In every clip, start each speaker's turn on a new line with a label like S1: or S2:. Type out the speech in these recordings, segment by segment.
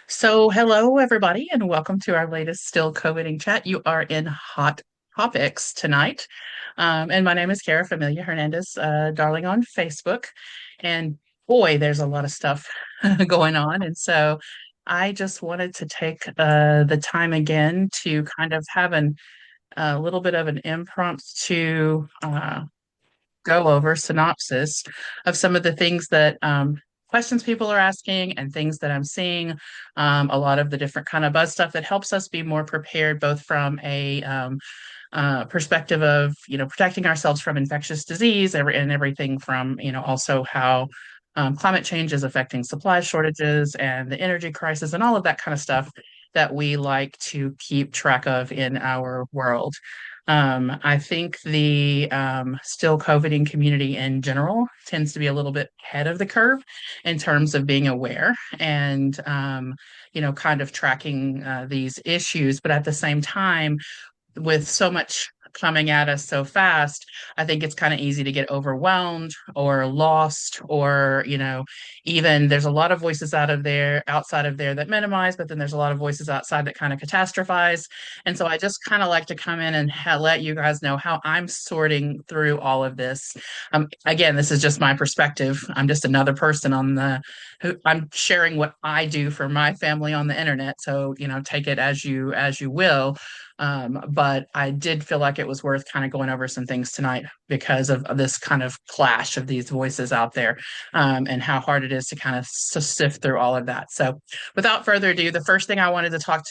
S1: So, hello everybody, and welcome to our latest Still COVIDing chat. You are in Hot Topics tonight. And my name is Kara Familia Hernandez, darling on Facebook. And boy, there's a lot of stuff going on. And so I just wanted to take the time again to kind of have a little bit of an impromptu go over synopsis of some of the things that questions people are asking and things that I'm seeing. A lot of the different kind of buzz stuff that helps us be more prepared, both from a perspective of protecting ourselves from infectious disease and everything from also how climate change is affecting supply shortages and the energy crisis and all of that kind of stuff that we like to keep track of in our world. I think the still COVIDing community in general tends to be a little bit ahead of the curve in terms of being aware and, kind of tracking these issues. But at the same time, with so much coming at us so fast, I think it's kind of easy to get overwhelmed or lost, or, even there's a lot of voices outside of there that minimize, but then there's a lot of voices outside that kind of catastrophize. And so I just kind of like to come in and let you guys know how I'm sorting through all of this. Again, this is just my perspective. I'm just another person I'm sharing what I do for my family on the internet. So, take it as you will. But I did feel like it was worth kind of going over some things tonight because of this kind of clash of these voices out there, and how hard it is to kind of sift through all of that. So, without further ado, the first thing I wanted to talk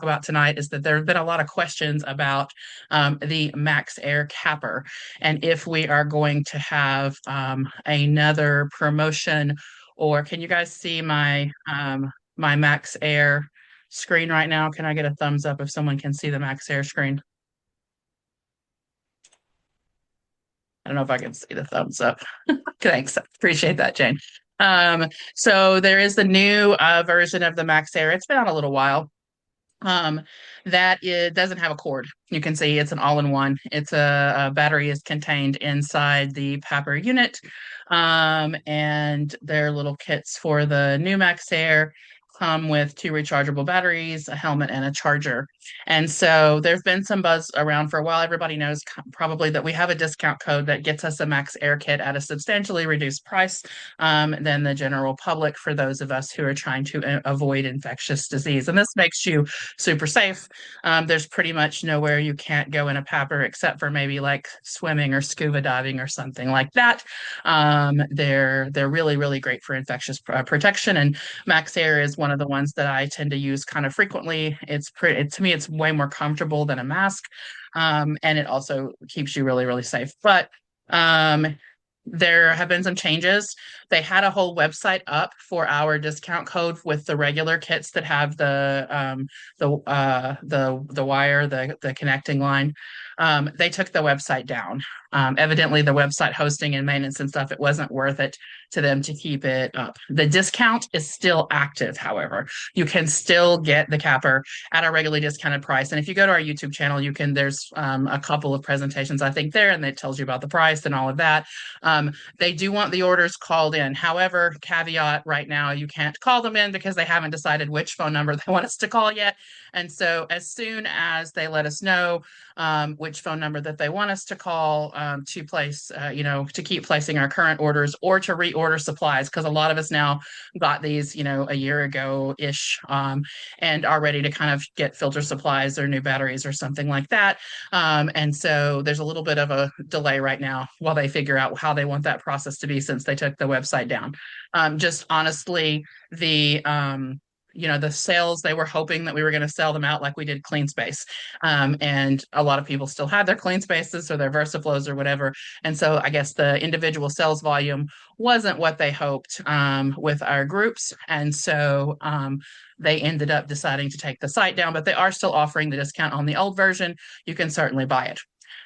S1: about tonight is that there have been a lot of questions about the MaxAir capper and if we are going to have another promotion. Or can you guys see my MaxAir screen right now? Can I get a thumbs up if someone can see the MaxAir screen? I don't know if I can see the thumbs up. Thanks. Appreciate that, Jane. So there is the new version of the MaxAir. It's been out a little while. Um, that it doesn't have a cord. You can see it's an all-in-one. A battery is contained inside the Papper unit. And their little kits for the new MaxAir come with two rechargeable batteries, a helmet, and a charger. And so there's been some buzz around for a while. Everybody knows probably that we have a discount code that gets us a MaxAir kit at a substantially reduced price than the general public for those of us who are trying to avoid infectious disease. And this makes you super safe. There's pretty much nowhere you can't go in a PAPR except for maybe like swimming or scuba diving or something like that. They're really, really great for infectious protection. And MaxAir is one of the ones that I tend to use kind of frequently. To me, it's way more comfortable than a mask. And it also keeps you really, really safe. But there have been some changes. They had a whole website up for our discount code with the regular kits that have the wire, the connecting line. They took the website down. Evidently, the website hosting and maintenance and stuff, it wasn't worth it to them to keep it up. The discount is still active, however. You can still get the capper at a regularly discounted price. And if you go to our YouTube channel, there's a couple of presentations, I think, there, and it tells you about the price and all of that. They do want the orders called in. However, caveat right now, you can't call them in because they haven't decided which phone number they want us to call yet. And so as soon as they let us know which phone number that they want us to call to place, to keep placing our current orders or to reorder supplies, because a lot of us now got these, a year ago-ish, and are ready to kind of get filter supplies or new batteries or something like that. And so there's a little bit of a delay right now while they figure out how they want that process to be since they took the website down. Just honestly, the sales, they were hoping that we were going to sell them out like we did Clean Space. And a lot of people still had their Clean Spaces or their VersaFlows or whatever. And so I guess the individual sales volume wasn't what they hoped with our groups. And so they ended up deciding to take the site down, but they are still offering the discount on the old version. You can certainly buy it.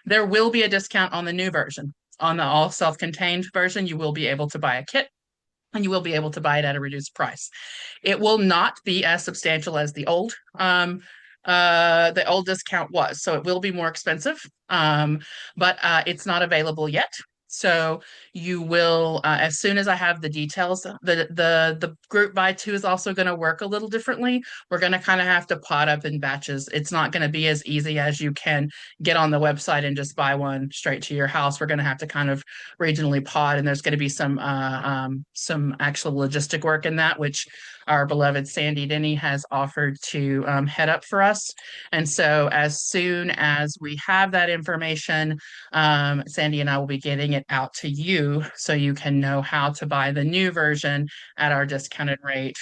S1: There will be a discount on the new version. On the all self-contained version, you will be able to buy a kit and you will be able to buy it at a reduced price. It will not be as substantial as the old discount was, so it will be more expensive, but it's not available yet. So you will, as soon as I have the details, the group buy two is also going to work a little differently. We're going to kind of have to pot up in batches. It's not going to be as easy as you can get on the website and just buy one straight to your house. We're going to have to kind of regionally pod, and there's going to be some actual logistic work in that, which our beloved Sandy Denny has offered to head up for us. And so as soon as we have that information, Sandy and I will be getting it out to you so you can know how to buy the new version at our discounted rate,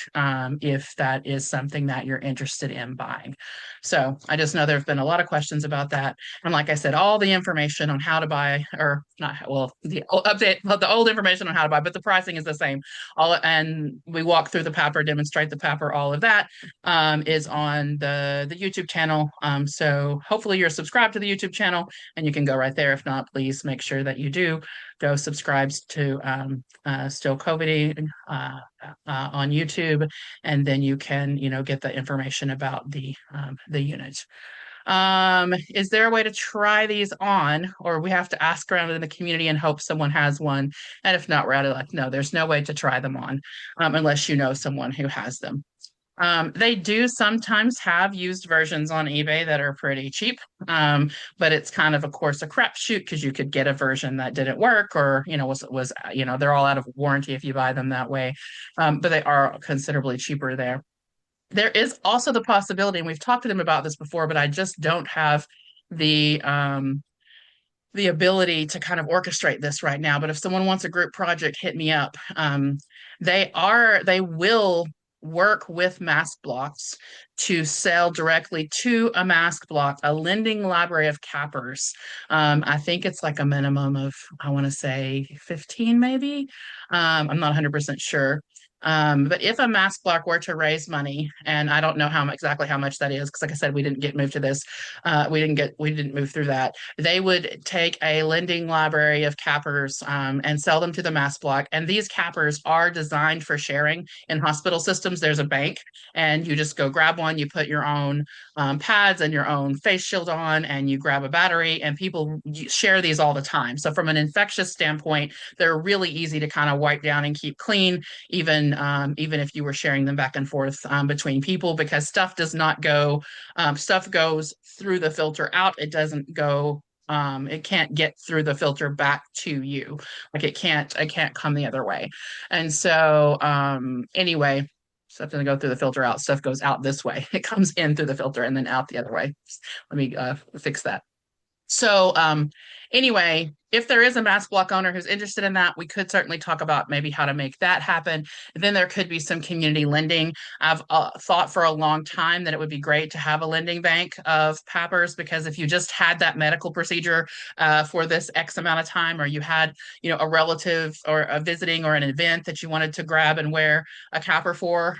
S1: if that is something that you're interested in buying. So I just know there have been a lot of questions about that. And like I said, all the information on how to buy, or not, well, the update, well, the old information on how to buy, but the pricing is the same. And we walk through the PAPR, demonstrate the PAPR, all of that is on the YouTube channel. So hopefully you're subscribed to the YouTube channel and you can go right there. If not, please make sure that you do go subscribe to Still COVID on YouTube, and then you can, get the information about the unit. Is there a way to try these on, or we have to ask around in the community and hope someone has one? And if not, we're out of luck. No, there's no way to try them on unless you know someone who has them. They do sometimes have used versions on eBay that are pretty cheap, but it's kind of course, a crapshoot because you could get a version that didn't work, or they're all out of warranty if you buy them that way. But they are considerably cheaper there. There is also the possibility, and we've talked to them about this before, but I just don't have the ability to kind of orchestrate this right now. But if someone wants a group project, hit me up. They will work with mask blocks to sell directly to a mask block, a lending library of cappers. I think it's like a minimum of, I want to say 15 maybe. I'm not 100% sure. But if a mask block were to raise money, and I don't know exactly how much that is, because like I said, we didn't get moved to this. We didn't move through that. They would take a lending library of cappers and sell them to the mask block. And these cappers are designed for sharing in hospital systems. There's a bank, and you just go grab one. You put your own pads and your own face shield on, and you grab a battery. And people share these all the time. So from an infectious standpoint, they're really easy to kind of wipe down and keep clean, even if you were sharing them back and forth between people, because stuff does not go, stuff goes through the filter out. It doesn't go, it can't get through the filter back to you. Like it can't come the other way. And so anyway, stuff doesn't go through the filter out. Stuff goes out this way. It comes in through the filter and then out the other way. Let me fix that. So anyway, if there is a mask block owner who's interested in that, we could certainly talk about maybe how to make that happen. Then there could be some community lending. I've thought for a long time that it would be great to have a lending bank of PAPRs, because if you just had that medical procedure for this X amount of time, or you had, a relative or a visiting or an event that you wanted to grab and wear a capper for,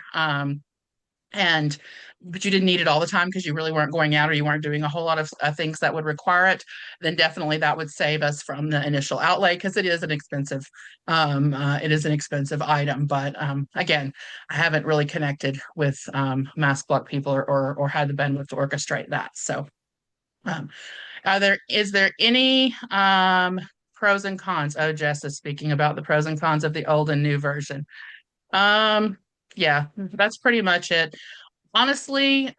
S1: but you didn't need it all the time because you really weren't going out or you weren't doing a whole lot of things that would require it, then definitely that would save us from the initial outlay, because it is an expensive item. But again, I haven't really connected with mask block people or had the bandwidth to orchestrate that. So is there any pros and cons? Oh, Jess is speaking about the pros and cons of the old and new version. Yeah, that's pretty much it. Honestly,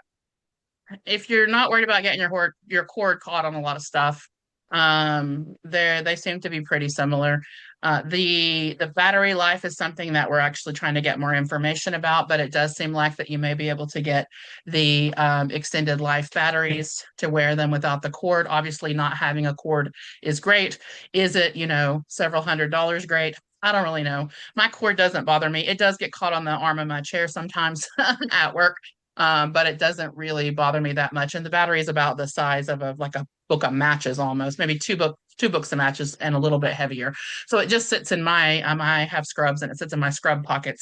S1: if you're not worried about getting your cord caught on a lot of stuff, they seem to be pretty similar. The battery life is something that we're actually trying to get more information about, but it does seem like that you may be able to get the extended life batteries to wear them without the cord. Obviously, not having a cord is great. Is it, several $100s great? I don't really know. My cord doesn't bother me. It does get caught on the arm of my chair sometimes at work, but it doesn't really bother me that much. And the battery is about the size of a book of matches, almost maybe two books of matches, and a little bit heavier. So it just sits in my I have scrubs, and it sits in my scrub pocket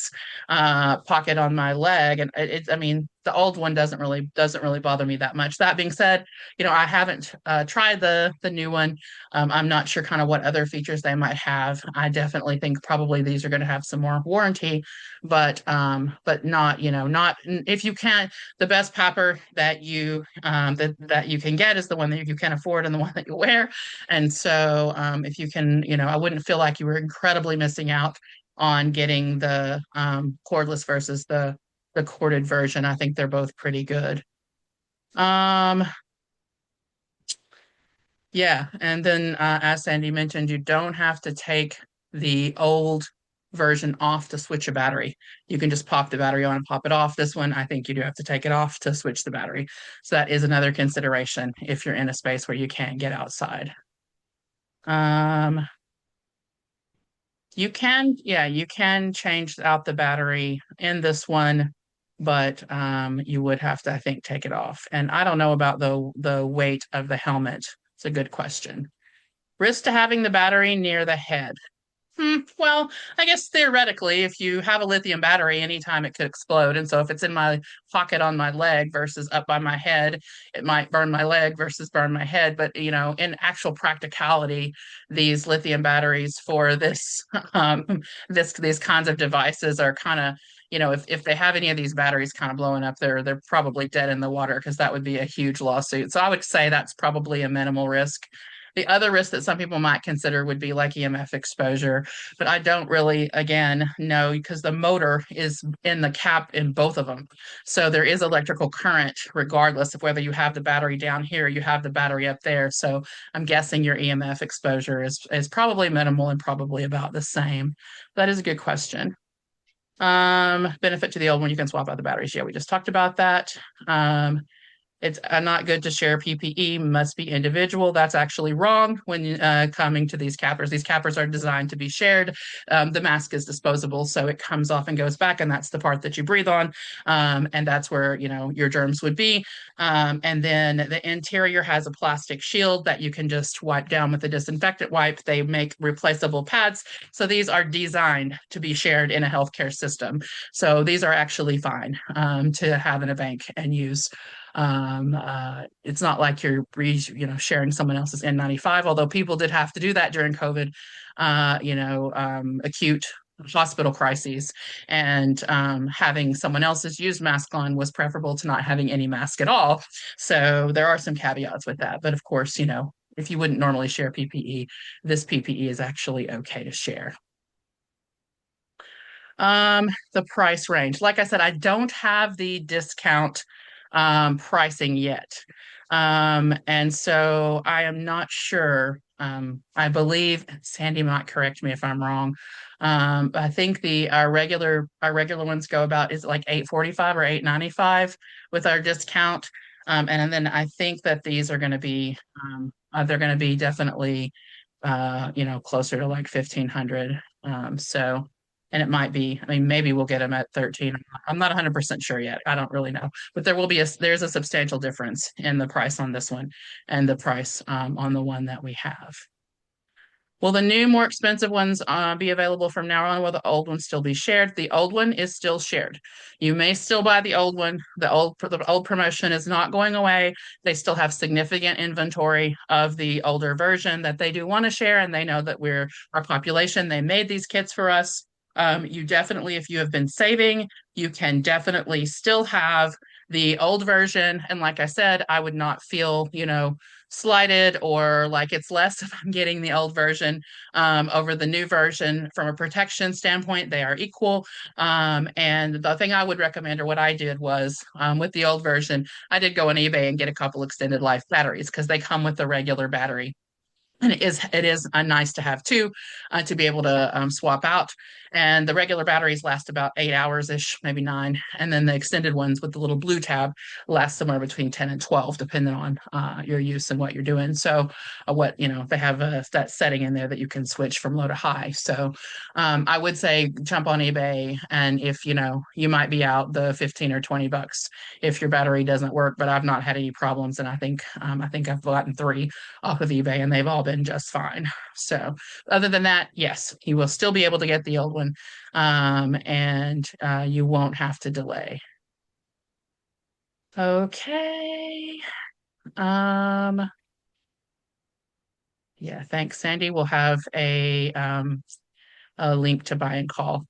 S1: on my leg. And I mean, the old one doesn't really bother me that much. That being said, I haven't tried the new one. I'm not sure kind of what other features they might have. I definitely think probably these are going to have some more warranty, but not, not if you can. The best PAPR that you can get is the one that you can afford and the one that you wear. And so if you can, I wouldn't feel like you were incredibly missing out on getting the cordless versus the corded version. I think they're both pretty good. Um, yeah, and then as Sandy mentioned, you don't have to take the old version off to switch a battery. You can just pop the battery on and pop it off. This one, I think you do have to take it off to switch the battery. So that is another consideration if you're in a space where you can't get outside. Um, yeah, you can change out the battery in this one, but you would have to, I think, take it off. And I don't know about the weight of the helmet. It's a good question. Risk to having the battery near the head. Well, I guess theoretically, if you have a lithium battery, anytime it could explode. And so if it's in my pocket on my leg versus up by my head, it might burn my leg versus burn my head. But, in actual practicality, these lithium batteries for this, these kinds of devices are kind of, if they have any of these batteries kind of blowing up, they're probably dead in the water because that would be a huge lawsuit. So I would say that's probably a minimal risk. The other risk that some people might consider would be like EMF exposure, but I don't really, again, know because the motor is in the cap in both of them. So there is electrical current regardless of whether you have the battery down here or you have the battery up there. So I'm guessing your EMF exposure is probably minimal and probably about the same. That is a good question. Benefit to the old one, you can swap out the batteries. Yeah, we just talked about that. It's not good to share PPE, must be individual. That's actually wrong when coming to these cappers. These cappers are designed to be shared. The mask is disposable, so it comes off and goes back, and that's the part that you breathe on. And that's where, your germs would be. And then the interior has a plastic shield that you can just wipe down with a disinfectant wipe. They make replaceable pads. So these are designed to be shared in a healthcare system. So these are actually fine to have in a bank and use. It's not like you're sharing someone else's N95, although people did have to do that during COVID, acute hospital crises, and having someone else's used mask on was preferable to not having any mask at all. So there are some caveats with that, but of course, if you wouldn't normally share PPE, this PPE is actually okay to share. The price range. Like I said, I don't have the discount pricing yet. And so I am not sure. I believe Sandy might correct me if I'm wrong. I think the our regular ones go about is it like 845 or 895 with our discount. And then I think that these are going to be they're going to be definitely closer to like 1500. So and it might be, I mean, maybe we'll get them at 13. I'm not 100% sure yet. I don't really know. But there's a substantial difference in the price on this one and the price on the one that we have. Will the new, more expensive ones be available from now on? Will the old ones still be shared? The old one is still shared. You may still buy the old one. The old promotion is not going away. They still have significant inventory of the older version that they do want to share, and they know that we're our population. They made these kits for us. You definitely, if you have been saving, you can definitely still have the old version. And like I said, I would not feel, slighted or like it's less if I'm getting the old version over the new version. From a protection standpoint, they are equal. And the thing I would recommend, or what I did was with the old version, I did go on eBay and get a couple extended life batteries because they come with the regular battery. And it is nice to have two to be able to swap out. And the regular batteries last about 8 hours ish, maybe nine. And then the extended ones with the little blue tab last somewhere between 10 and 12, depending on your use and what you're doing. So, they have that setting in there that you can switch from low to high. So, I would say jump on eBay. And if, you might be out the 15 or $20 if your battery doesn't work, but I've not had any problems. And I think I've gotten three off of eBay and they've all been just fine. So other than that, yes, you will still be able to get the old one and you won't have to delay. Okay. Um, yeah, thanks, Sandy. We'll have a link to buy and call.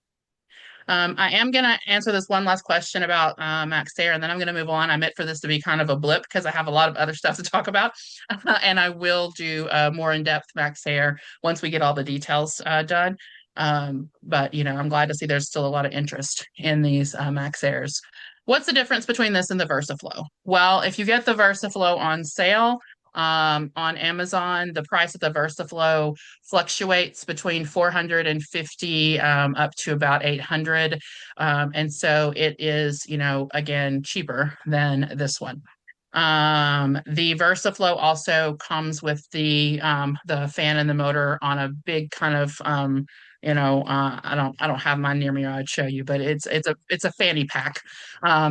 S1: I am going to answer this one last question about MaxAir, and then I'm going to move on. I meant for this to be kind of a blip because I have a lot of other stuff to talk about, and I will do more in-depth MaxAir once we get all the details done. But I'm glad to see there's still a lot of interest in these MaxAirs. What's the difference between this and the VersaFlow? Well, if you get the VersaFlow on sale, on Amazon, the price of the VersaFlow fluctuates between 450 up to about 800. And so it is, again, cheaper than this one. The VersaFlow also comes with the fan and the motor on a big kind of I don't have mine near me or I'd show you, but it's a fanny pack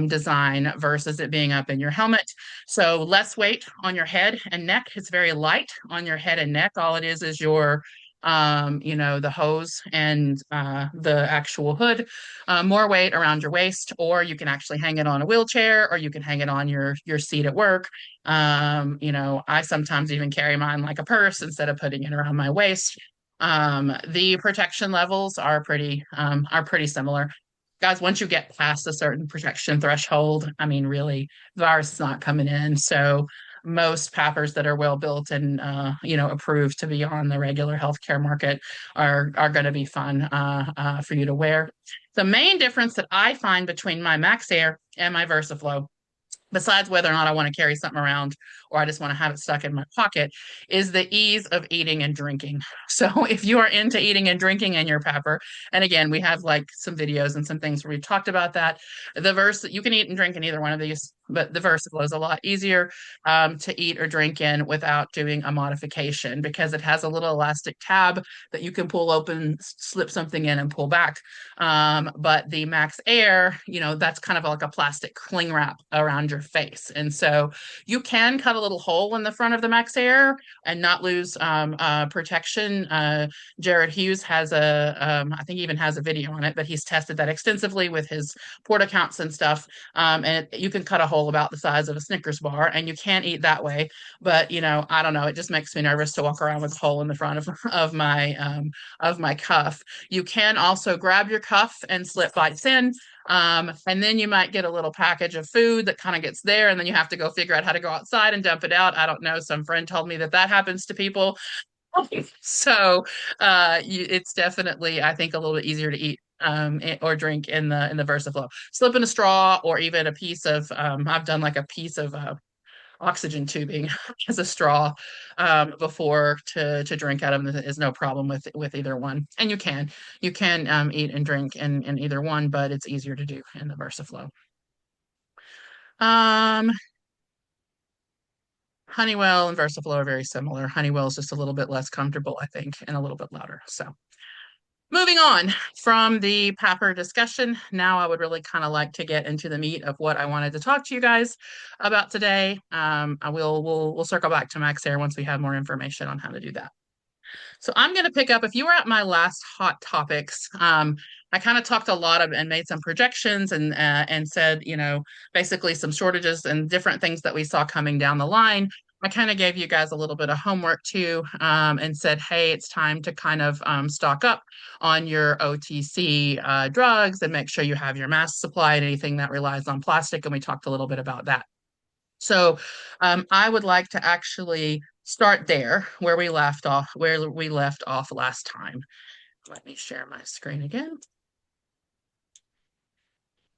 S1: design versus it being up in your helmet. So less weight on your head and neck. It's very light on your head and neck. All it is your the hose and the actual hood. More weight around your waist, or you can actually hang it on a wheelchair, or you can hang it on your seat at work. I sometimes even carry mine like a purse instead of putting it around my waist. The protection levels are pretty similar. Guys, once you get past a certain protection threshold, I mean, really, the virus is not coming in. So most PAPRs that are well built and approved to be on the regular healthcare market are going to be fun for you to wear. The main difference that I find between my MaxAir and my VersaFlow, besides whether or not I want to carry something around or I just want to have it stuck in my pocket, is the ease of eating and drinking. So if you are into eating and drinking in your pepper, and again, we have like some videos and some things where we've talked about that. You can eat and drink in either one of these, but the VersaFlow is a lot easier to eat or drink in without doing a modification because it has a little elastic tab that you can pull open, slip something in, and pull back. But the MaxAir, that's kind of like a plastic cling wrap around your face. And so you can cut a little hole in the front of the MaxAir and not lose protection. Jared Hughes I think he even has a video on it, but he's tested that extensively with his port accounts and stuff. And you can cut a hole about the size of a Snickers bar and you can eat that way. But, I don't know. It just makes me nervous to walk around with a hole in the front of my cuff. You can also grab your cuff and slip bites in. And then you might get a little package of food that kind of gets there, and then you have to go figure out how to go outside and dump it out. I don't know. Some friend told me that happens to people. So it's definitely, I think, a little bit easier to eat or drink in the VersaFlow. Slip in a straw or even a piece of I've done like a piece of oxygen tubing as a straw before to drink out of them is no problem with either one. And you can eat and drink in either one, but it's easier to do in the VersaFlow. Um, Honeywell and VersaFlow are very similar. Honeywell is just a little bit less comfortable, I think, and a little bit louder. So moving on from the PAPR discussion, now I would really kind of like to get into the meat of what I wanted to talk to you guys about today. We'll circle back to MaxAir once we have more information on how to do that. So I'm going to pick up, if you were at my last hot topics, I kind of talked a lot of and made some projections and said, basically some shortages and different things that we saw coming down the line. I kind of gave you guys a little bit of homework too, and said, hey, it's time to kind of stock up on your OTC drugs and make sure you have your mask supply and anything that relies on plastic. And we talked a little bit about that. So I would like to actually start there where we left off last time. Let me share my screen again.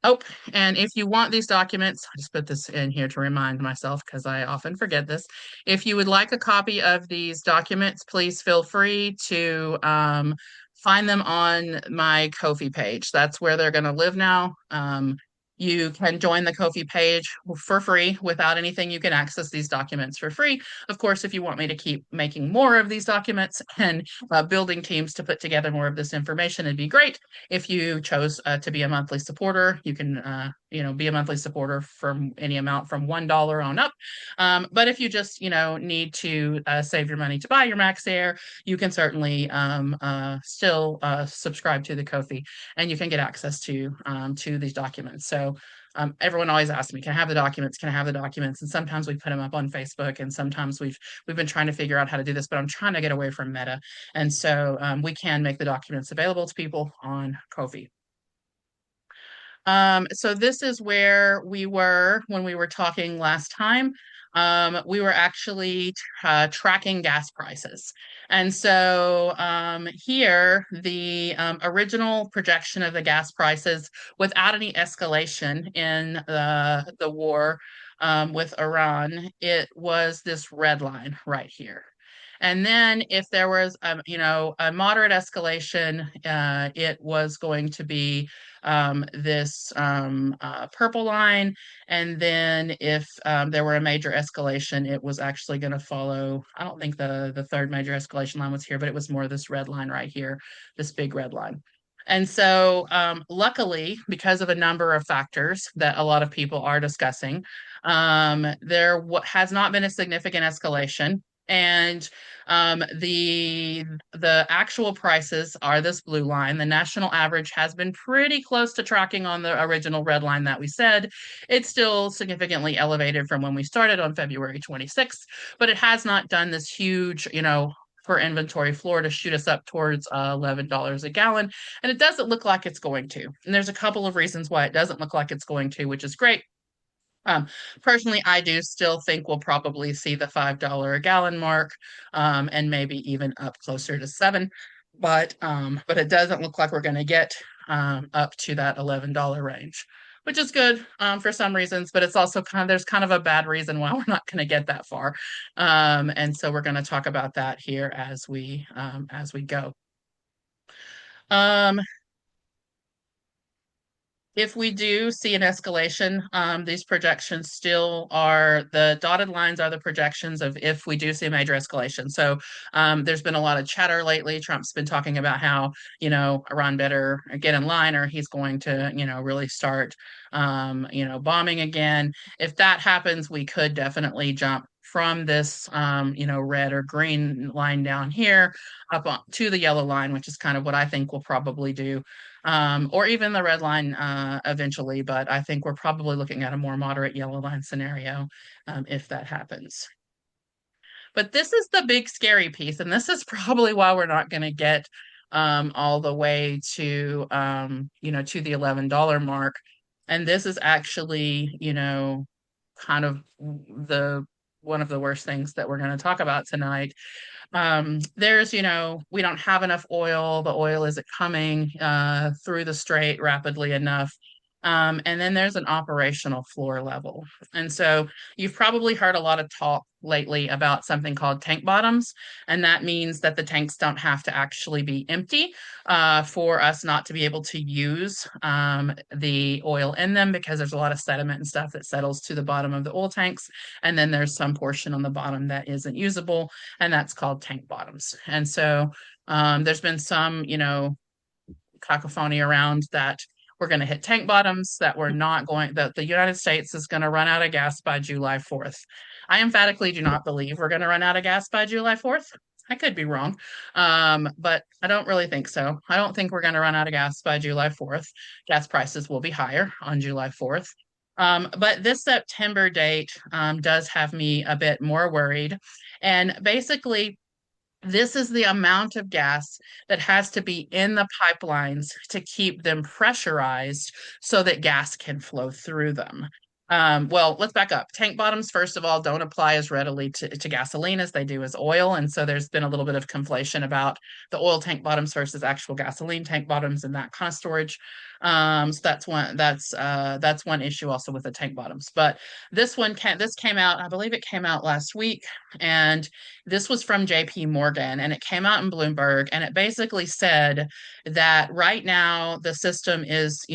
S1: Oh, and if you want these documents, I just put this in here to remind myself because I often forget this. If you would like a copy of these documents, please feel free to find them on my Ko-fi page. That's where they're going to live now. You can join the Ko-fi page for free without anything. You can access these documents for free. Of course, if you want me to keep making more of these documents and building teams to put together more of this information, it'd be great. If you chose to be a monthly supporter, you can be a monthly supporter from any amount from $1 on up. But if you just need to save your money to buy your MaxAir, you can certainly still subscribe to the Ko-fi, and you can get access to these documents. So everyone always asks me, can I have the documents? Can I have the documents? And sometimes we put them up on Facebook, and sometimes we've been trying to figure out how to do this, but I'm trying to get away from Meta. And so we can make the documents available to people on Ko-fi. So this is where we were when we were talking last time. We were actually tracking gas prices. And so here, the original projection of the gas prices without any escalation in the war with Iran, it was this red line right here. And then if there was, a moderate escalation, it was going to be this purple line. And then if there were a major escalation, it was actually going to follow. I don't think the third major escalation line was here, but it was more this red line right here, this big red line. And so, luckily, because of a number of factors that a lot of people are discussing, there has not been a significant escalation. And the actual prices are this blue line. The national average has been pretty close to tracking on the original red line that we said. It's still significantly elevated from when we started on February 26th, but it has not done this huge, per inventory floor to shoot us up towards $11 a gallon. And it doesn't look like it's going to. And there's a couple of reasons why it doesn't look like it's going to, which is great. Um, Personally, I do still think we'll probably see the $5 a gallon mark, and maybe even up closer to seven. But it doesn't look like we're going to get up to that $11 range, which is good for some reasons. But it's also there's kind of a bad reason why we're not going to get that far, and so we're going to talk about that here as we go. Um, If we do see an escalation, these projections still are the dotted lines are the projections of if we do see a major escalation. So there's been a lot of chatter lately. Trump's been talking about how, Iran better get in line or he's going to, really start, bombing again. If that happens, we could definitely jump from this, red or green line down here up to the yellow line, which is kind of what I think we'll probably do, or even the red line eventually. But I think we're probably looking at a more moderate yellow line scenario if that happens. But this is the big scary piece, and this is probably why we're not going to get all the way to to the $11 mark. And this is actually, kind of the one of the worst things that we're going to talk about tonight. We don't have enough oil. The oil isn't coming through the strait rapidly enough. And then there's an operational floor level. And so you've probably heard a lot of talk lately about something called tank bottoms. And that means that the tanks don't have to actually be empty for us not to be able to use the oil in them because there's a lot of sediment and stuff that settles to the bottom of the oil tanks. And then there's some portion on the bottom that isn't usable, and that's called tank bottoms. And so there's been some, cacophony around that we're going to hit tank bottoms, that we're not going, that the United States is going to run out of gas by July 4th. I emphatically do not believe we're going to run out of gas by July 4th. I could be wrong, but I don't really think so. I don't think we're going to run out of gas by July 4th. Gas prices will be higher on July 4th. But this September date does have me a bit more worried. And basically, this is the amount of gas that has to be in the pipelines to keep them pressurized so that gas can flow through them. Well, let's back up. Tank bottoms, first of all, don't apply as readily to gasoline as they do as oil. And so there's been a little bit of conflation about the oil tank bottoms versus actual gasoline tank bottoms and that kind of storage. So that's one issue also with the tank bottoms. But this came out, I believe it came out last week, and this was from JP Morgan, and it came out in Bloomberg, and it basically said that right now the system is,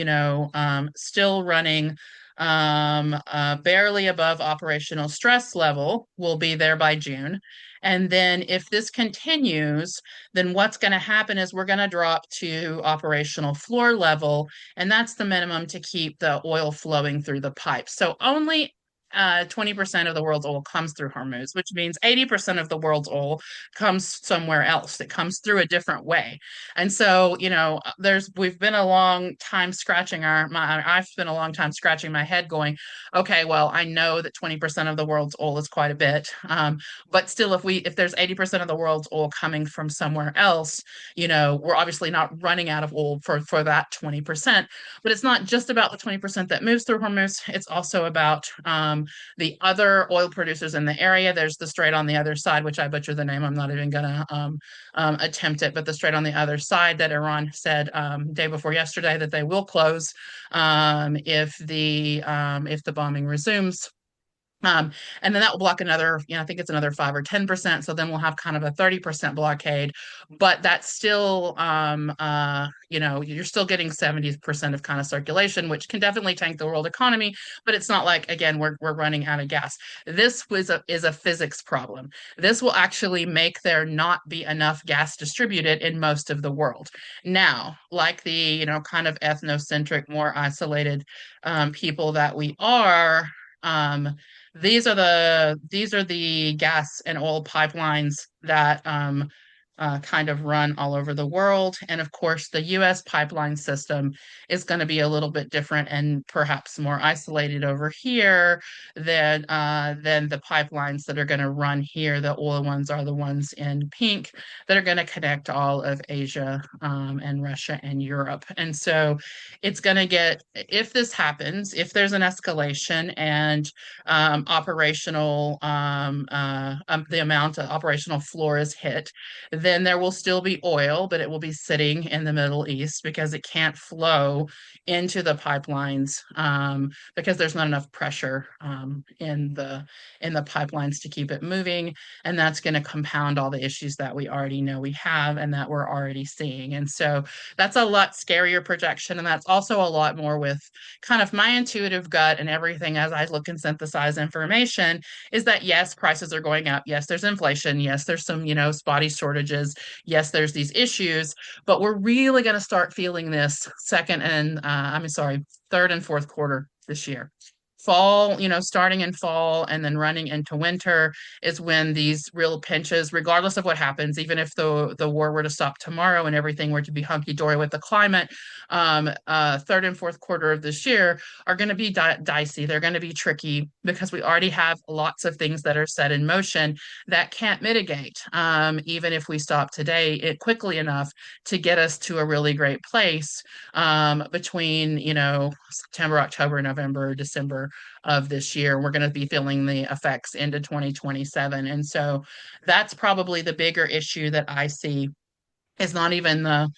S1: still running barely above operational stress level. Will be there by June. And then if this continues, then what's going to happen is we're going to drop to operational floor level, and that's the minimum to keep the oil flowing through the pipes. So only 20% of the world's oil comes through Hormuz, which means 80% of the world's oil comes somewhere else. It comes through a different way. And so, we've been a long time scratching I've spent a long time scratching my head going, okay, well, I know that 20% of the world's oil is quite a bit. But still, if there's 80% of the world's oil coming from somewhere else, we're obviously not running out of oil for that 20%. But it's not just about the 20% that moves through Hormuz. It's also about the other oil producers in the area. There's the strait on the other side, which I butcher the name. I'm not even going to attempt it, but the strait on the other side that Iran said day before yesterday that they will close if the bombing resumes. Um, and then that will block another, I think it's another 5 or 10%. So then we'll have kind of a 30% blockade, but that's still, you're still getting 70% of kind of circulation, which can definitely tank the world economy. But it's not like, again, we're running out of gas. Is a physics problem. This will actually make there not be enough gas distributed in most of the world. Now, like the, kind of ethnocentric, more isolated people that we are, um, these are the gas and oil pipelines that kind of run all over the world. And of course, the US pipeline system is going to be a little bit different and perhaps more isolated over here than the pipelines that are going to run here. The oil ones are the ones in pink that are going to connect all of Asia and Russia and Europe. And so it's going to get, if this happens, if there's an escalation and the amount of operational floor is hit, then there will still be oil, but it will be sitting in the Middle East because it can't flow into the pipelines because there's not enough pressure in the pipelines to keep it moving, and that's going to compound all the issues that we already know we have and that we're already seeing. And so that's a lot scarier projection, and that's also a lot more with kind of my intuitive gut and everything as I look and synthesize information is that yes, prices are going up. Yes, there's inflation. Yes, there's some, spotty shortages. Yes, there's these issues, but we're really going to start feeling this third and fourth quarter this year. Fall, starting in fall and then running into winter is when these real pinches, regardless of what happens, even if the war were to stop tomorrow and everything were to be hunky dory with the climate, third and fourth quarter of this year are going to be dicey. They're going to be tricky because we already have lots of things that are set in motion that can't mitigate, even if we stop today it quickly enough to get us to a really great place between, September, October, November, December of this year. We're going to be feeling the effects into 2027. And so that's probably the bigger issue that I see is not even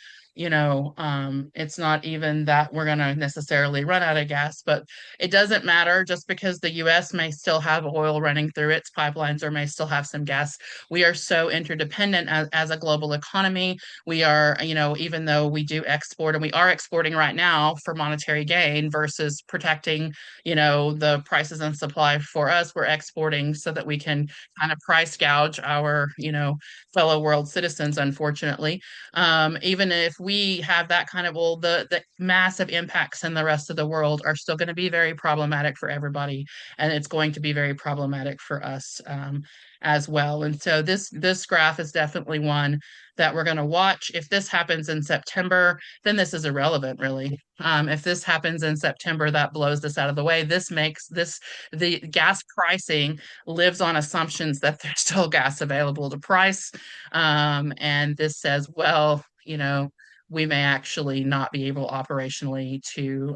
S1: it's not even that we're going to necessarily run out of gas, but it doesn't matter just because the US may still have oil running through its pipelines or may still have some gas. We are so interdependent as a global economy. We are, even though we do export and we are exporting right now for monetary gain versus protecting, the prices and supply for us, we're exporting so that we can kind of price gouge our, fellow world citizens, unfortunately. Even if we have that kind of oil, the massive impacts in the rest of the world are still going to be very problematic for everybody, and it's going to be very problematic for us as well. And so this graph is definitely one that we're going to watch. If this happens in September, then this is irrelevant, really. If this happens in September, that blows this out of the way. The gas pricing lives on assumptions that there's still gas available to price. And this says, well, we may actually not be able operationally to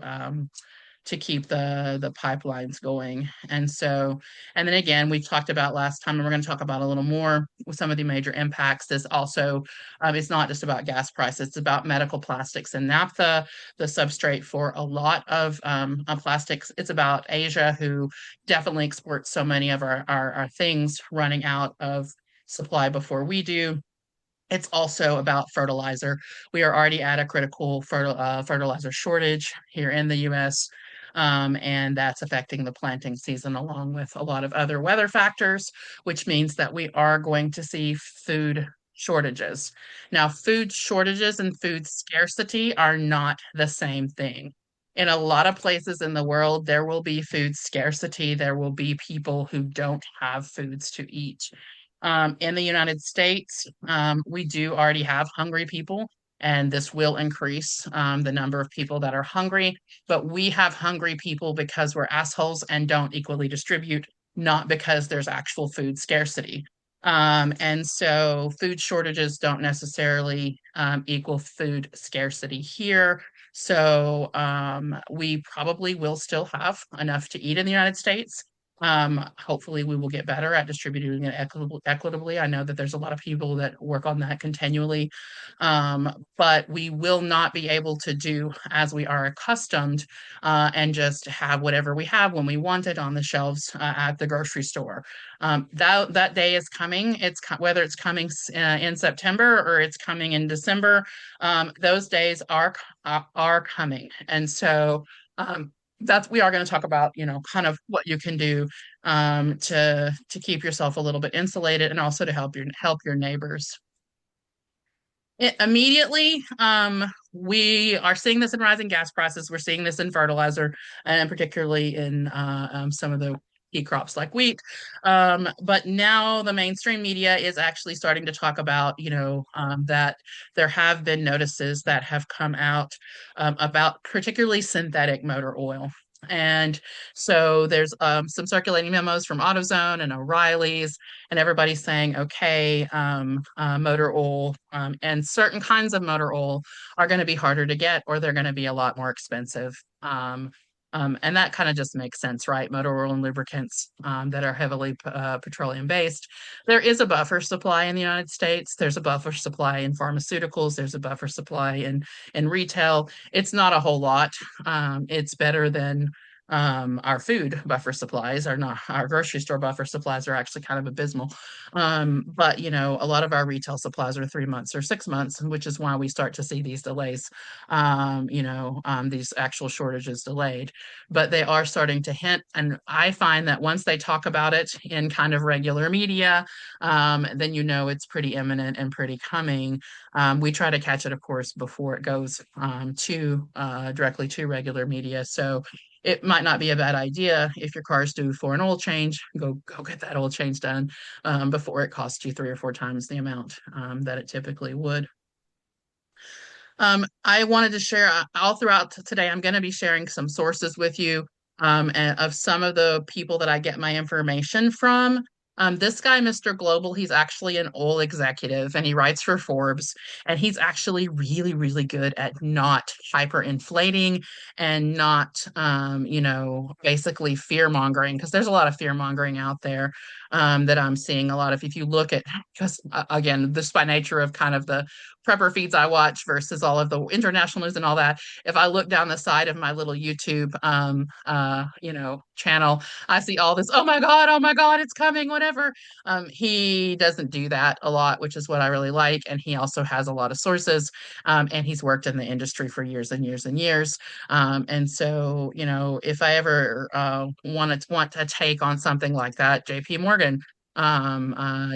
S1: keep the pipelines going. And then again, we talked about last time, and we're going to talk about a little more with some of the major impacts. This also is not just about gas prices, it's about medical plastics and naphtha, the substrate for a lot of plastics. It's about Asia, who definitely exports so many of our things, running out of supply before we do. It's also about fertilizer. We are already at a critical fertilizer shortage here in the US, and that's affecting the planting season along with a lot of other weather factors, which means that we are going to see food shortages. Now, food shortages and food scarcity are not the same thing. In a lot of places in the world, there will be food scarcity. There will be people who don't have foods to eat. In the United States, we do already have hungry people, and this will increase the number of people that are hungry. But we have hungry people because we're assholes and don't equally distribute, not because there's actual food scarcity. And so food shortages don't necessarily equal food scarcity here. So we probably will still have enough to eat in the United States. Hopefully, we will get better at distributing it equitably. I know that there's a lot of people that work on that continually, but we will not be able to do as we are accustomed and just have whatever we have when we want it on the shelves at the grocery store. That day is coming. Whether it's coming in September or it's coming in December. Those days are coming, and so that's we are going to talk about, kind of what you can do to keep yourself a little bit insulated and also to help your neighbors. Immediately, we are seeing this in rising gas prices. We're seeing this in fertilizer, and particularly in some of the key crops like wheat. But now the mainstream media is actually starting to talk about, that there have been notices that have come out about particularly synthetic motor oil. And so there's some circulating memos from AutoZone and O'Reilly's, and everybody's saying, okay, motor oil and certain kinds of motor oil are going to be harder to get, or they're going to be a lot more expensive. And that kind of just makes sense, right? Motor oil and lubricants that are heavily petroleum based. There is a buffer supply in the United States. There's a buffer supply in pharmaceuticals. There's a buffer supply in retail. It's not a whole lot. It's better than our food buffer supplies are not. Our grocery store buffer supplies are actually kind of abysmal. But a lot of our retail supplies are 3 months or 6 months, which is why we start to see these delays, these actual shortages delayed. But they are starting to hint, and I find that once they talk about it in kind of regular media, then it's pretty imminent and pretty coming. We try to catch it, of course, before it goes to directly to regular media. So it might not be a bad idea if your car is due for an oil change, go get that oil change done before it costs you 3 or 4 times the amount that it typically would. I wanted to share all throughout today. I'm going to be sharing some sources with you of some of the people that I get my information from. This guy, Mr. Global, he's actually an oil executive and he writes for Forbes. And he's actually really, really good at not hyperinflating and not, basically fear mongering, because there's a lot of fear mongering out there that I'm seeing a lot of. If you look at, because again, this by nature of kind of the prepper feeds I watch versus all of the international news and all that. If I look down the side of my little YouTube, channel, I see all this. Oh my God, it's coming. Whatever. He doesn't do that a lot, which is what I really like. And he also has a lot of sources, and he's worked in the industry for years and years and years. And so, if I ever want to take on something like that, JP Morgan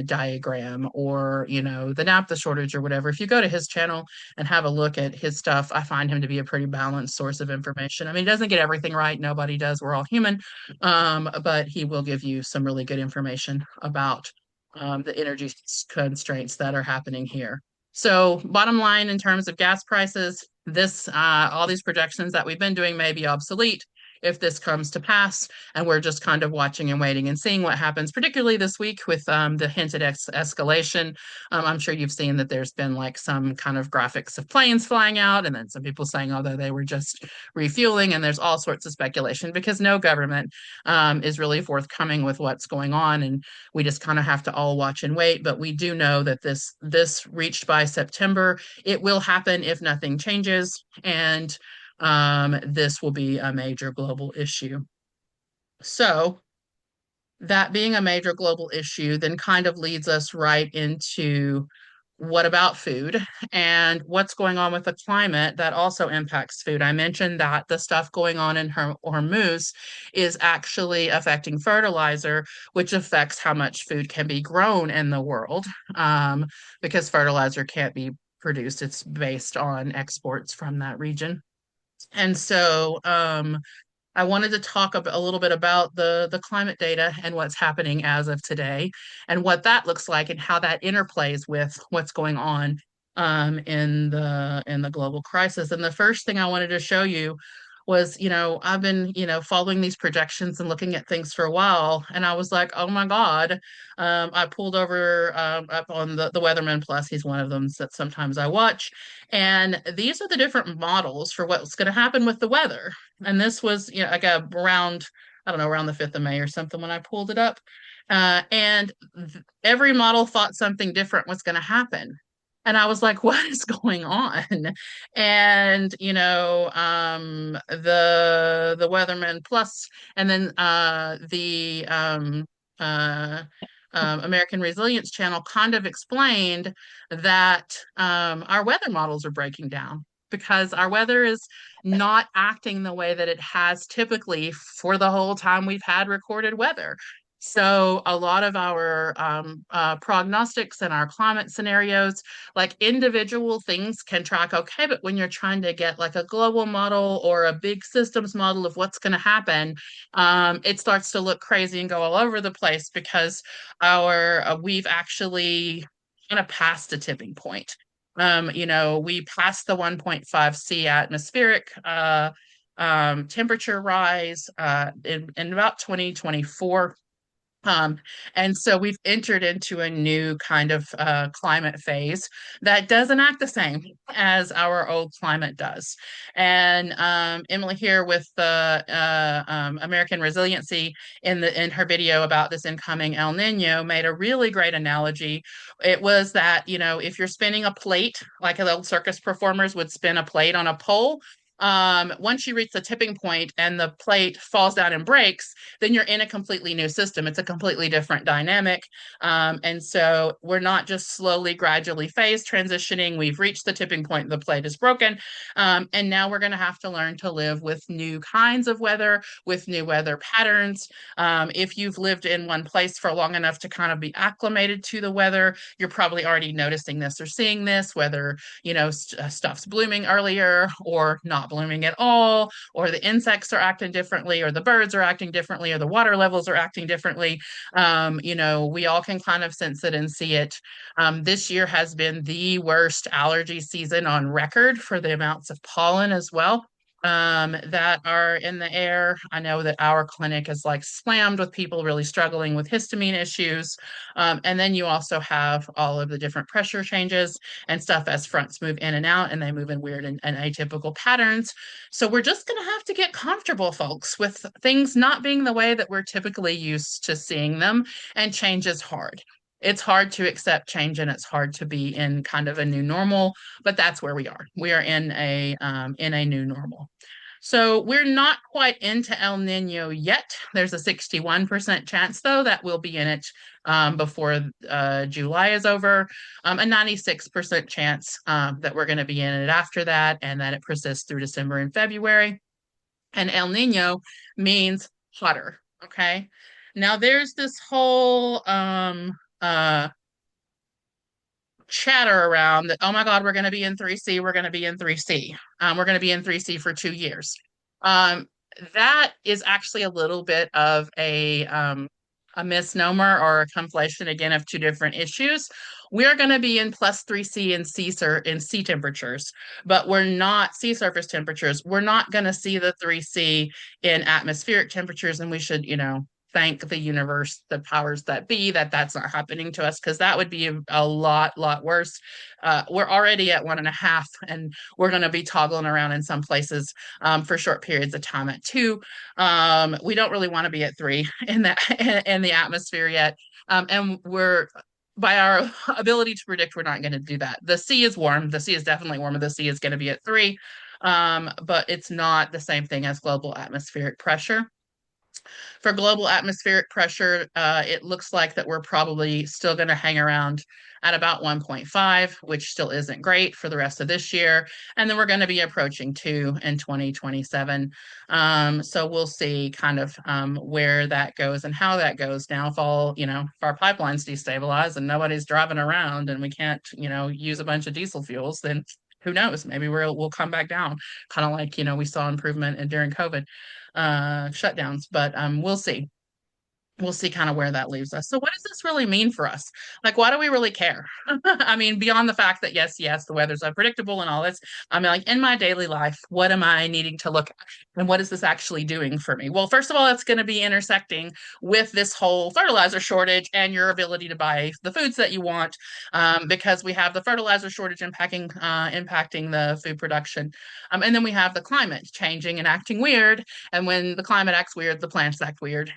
S1: diagram, or the naphtha shortage or whatever, if you go to his channel and have a look at his stuff, I find him to be a pretty balanced source of information. I mean, he doesn't get everything right, nobody does, we're all human, but he will give you some really good information about the energy constraints that are happening here. So bottom line, in terms of gas prices, this all these projections that we've been doing may be obsolete if this comes to pass. And we're just kind of watching and waiting and seeing what happens, particularly this week with the hinted escalation. I'm sure you've seen that there's been like some kind of graphics of planes flying out, and then some people saying, although they were just refueling, and there's all sorts of speculation because no government is really forthcoming with what's going on. And we just kind of have to all watch and wait. But we do know that this reached by September, it will happen if nothing changes. And this will be a major global issue. So, that being a major global issue then kind of leads us right into what about food and what's going on with the climate that also impacts food. I mentioned that the stuff going on in Hormuz is actually affecting fertilizer, which affects how much food can be grown in the world, because fertilizer can't be produced. It's based on exports from that region. And so I wanted to talk a little bit about the climate data and what's happening as of today, and what that looks like, and how that interplays with what's going on in the global crisis. And the first thing I wanted to show you was, I've been, following these projections and looking at things for a while, and I was like, oh my God. I pulled over up on the Weatherman Plus. He's one of them that sometimes I watch, and these are the different models for what's going to happen with the weather. And this was, like around, I don't know, around the 5th of May or something when I pulled it up. And every model thought something different was going to happen. And I was like, what is going on? And, the Weatherman Plus, and then uh, American Resilience Channel kind of explained that our weather models are breaking down because our weather is not acting the way that it has typically for the whole time we've had recorded weather. So a lot of our prognostics and our climate scenarios, like individual things can track okay, but when you're trying to get like a global model or a big systems model of what's going to happen, it starts to look crazy and go all over the place because our we've actually kind of passed a tipping point. We passed the 1.5 C atmospheric temperature rise in about 2024. Um, and so we've entered into a new kind of climate phase that doesn't act the same as our old climate does. And Emily here with the American Resiliency in her video about this incoming El Nino made a really great analogy. It was that, if you're spinning a plate, like the old circus performers would spin a plate on a pole, once you reach the tipping point and the plate falls down and breaks, then you're in a completely new system. It's a completely different dynamic. And so we're not just slowly, gradually phase transitioning. We've reached the tipping point, the plate is broken. And now we're going to have to learn to live with new kinds of weather, with new weather patterns. If you've lived in one place for long enough to kind of be acclimated to the weather, you're probably already noticing this or seeing this, whether, stuff's blooming earlier or not blooming at all, or the insects are acting differently, or the birds are acting differently, or the water levels are acting differently. We all can kind of sense it and see it. This year has been the worst allergy season on record for the amounts of pollen as well that are in the air. I know that our clinic is like slammed with people really struggling with histamine issues. And then you also have all of the different pressure changes and stuff as fronts move in and out, and they move in weird and atypical patterns. So we're just going to have to get comfortable, folks, with things not being the way that we're typically used to seeing them, and change is hard. It's hard to accept change, and it's hard to be in kind of a new normal, but that's where we are. We are in a new normal. So we're not quite into El Nino yet. There's a 61% chance, though, that we'll be in it before July is over, a 96% chance that we're going to be in it after that, and that it persists through December and February. And El Nino means hotter. Okay. Now there's this whole chatter around that, oh my God, we're going to be in 3C, we're going to be in 3C. We're going to be in 3C for 2 years. Um, that is actually a little bit of a misnomer or a conflation again of two different issues. We're going to be in plus 3C and in sea temperatures, but we're not sea surface temperatures. We're not going to see the 3C in atmospheric temperatures, and we should, thank the universe, the powers that be, that that's not happening to us, because that would be a lot worse. We're already at 1.5, and we're going to be toggling around in some places for short periods of time at 2. We don't really want to be at 3 in the atmosphere yet, and we're by our ability to predict, we're not going to do that. The sea is warm. The sea is definitely warmer. The sea is going to be at 3, but it's not the same thing as global atmospheric pressure. For global atmospheric pressure, it looks like that we're probably still going to hang around at about 1.5, which still isn't great for the rest of this year. And then we're going to be approaching 2 in 2027. So we'll see kind of where that goes and how that goes. Now, if our pipelines destabilize and nobody's driving around and we can't, use a bunch of diesel fuels, then who knows? Maybe we'll come back down, kind of like, we saw improvement during COVID shutdowns, but we'll see kind of where that leaves us. So what does this really mean for us? Like, why do we really care? I mean, beyond the fact that yes, the weather's unpredictable and all this, I mean, like in my daily life, what am I needing to look at? And what is this actually doing for me? Well, first of all, it's going to be intersecting with this whole fertilizer shortage and your ability to buy the foods that you want, because we have the fertilizer shortage impacting the food production. And then we have the climate changing and acting weird. And when the climate acts weird, the plants act weird.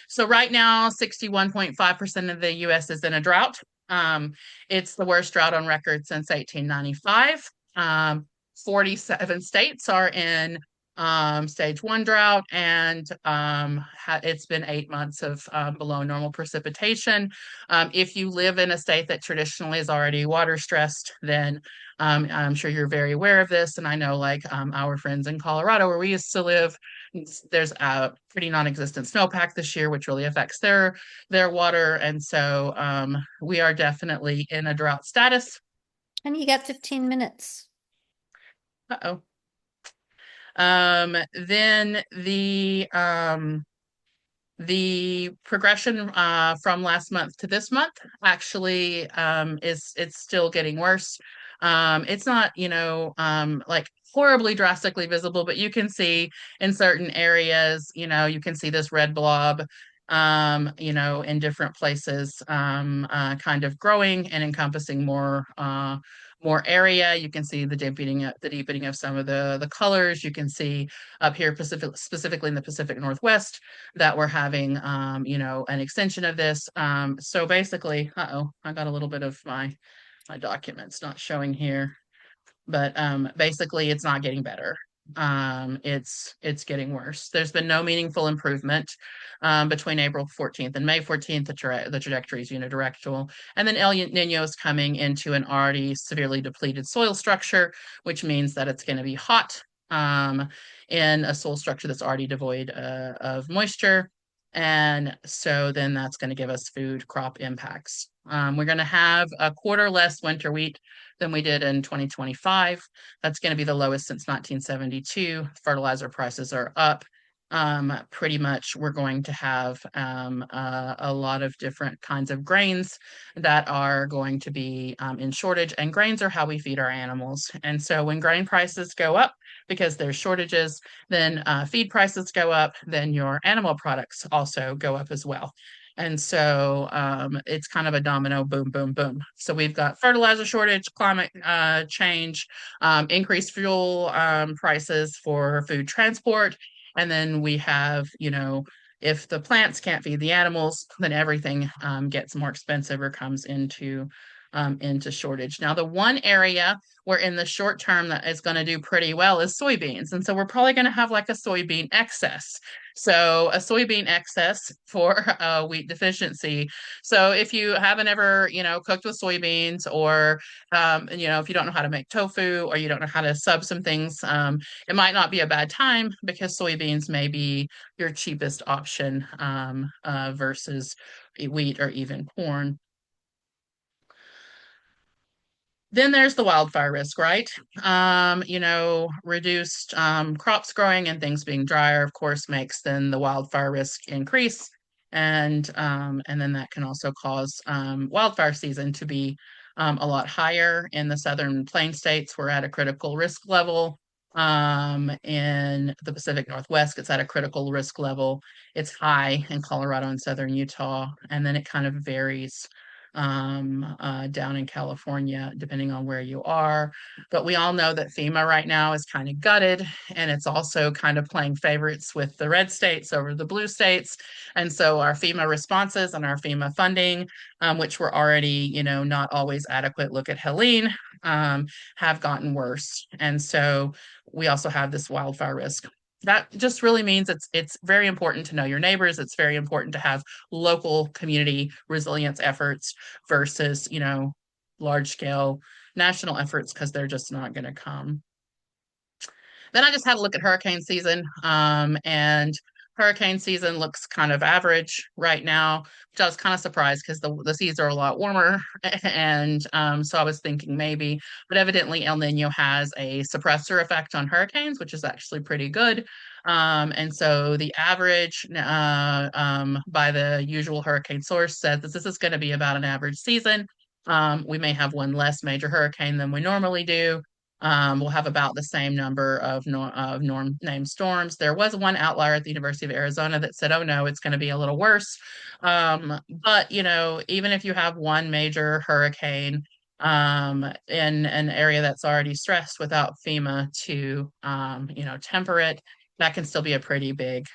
S1: So right now, 61.5% of the US is in a drought. It's the worst drought on record since 1895. 47 states are in stage one drought, and it's been 8 months of below normal precipitation. If you live in a state that traditionally is already water stressed, then I'm sure you're very aware of this. And I know, like our friends in Colorado, where we used to live, there's a pretty non-existent snowpack this year, which really affects their water. And so we are definitely in a drought status.
S2: And you got 15 minutes.
S1: Uh-oh. Then the progression from last month to this month actually is it's still getting worse. It's not, like horribly drastically visible, but you can see in certain areas, you can see this red blob, in different places, kind of growing and encompassing more area. You can see the deepening of some of the colors. You can see up here, specifically in the Pacific Northwest, that we're having, an extension of this. So basically, I got a little bit of my documents not showing here, but basically, it's not getting better. It's getting worse. There's been no meaningful improvement between April 14th and May 14th. The trajectory is unidirectional, and then El Nino is coming into an already severely depleted soil structure, which means that it's going to be hot um, in a soil structure that's already devoid of moisture. And so then that's going to give us food crop impacts. We're going to have a quarter less winter wheat than we did in 2025. That's going to be the lowest since 1972. Fertilizer prices are up. Pretty much, we're going to have a lot of different kinds of grains that are going to be in shortage, and grains are how we feed our animals. And so when grain prices go up because there's shortages, then feed prices go up, then your animal products also go up as well. And so it's kind of a domino, boom, boom, boom. So we've got fertilizer shortage, climate change, increased fuel prices for food transport. And then we have, if the plants can't feed the animals, then everything gets more expensive or comes into shortage. Now, the one area where in the short term that is going to do pretty well is soybeans. And so we're probably going to have like a soybean excess. So a soybean excess for wheat deficiency. So if you haven't ever, cooked with soybeans, or, if you don't know how to make tofu, or you don't know how to sub some things, it might not be a bad time, because soybeans may be your cheapest option versus wheat or even corn. Then there's the wildfire risk, right? Reduced crops growing and things being drier, of course, makes then the wildfire risk increase. And then that can also cause wildfire season to be a lot higher in the southern plain states. We're at a critical risk level. In the Pacific Northwest, it's at a critical risk level. It's high in Colorado and southern Utah, and then it kind of varies down in California, depending on where you are. But we all know that FEMA right now is kind of gutted, and it's also kind of playing favorites with the red states over the blue states. And so our FEMA responses and our FEMA funding, which were already, not always adequate, look at Helene, have gotten worse. And so we also have this wildfire risk. That just really means it's very important to know your neighbors. It's very important to have local community resilience efforts versus, large scale national efforts, because they're just not going to come. Then I just had a look at hurricane season, and hurricane season looks kind of average right now, which I was kind of surprised because the seas are a lot warmer. And so I was thinking maybe, but evidently El Nino has a suppressor effect on hurricanes, which is actually pretty good. And so the average by the usual hurricane source says that this is going to be about an average season. We may have one less major hurricane than we normally do. We'll have about the same number of, norm named storms. There was one outlier at the University of Arizona that said, oh no, it's going to be a little worse. But, even if you have one major hurricane in an area that's already stressed without FEMA to, temper it, that can still be a pretty big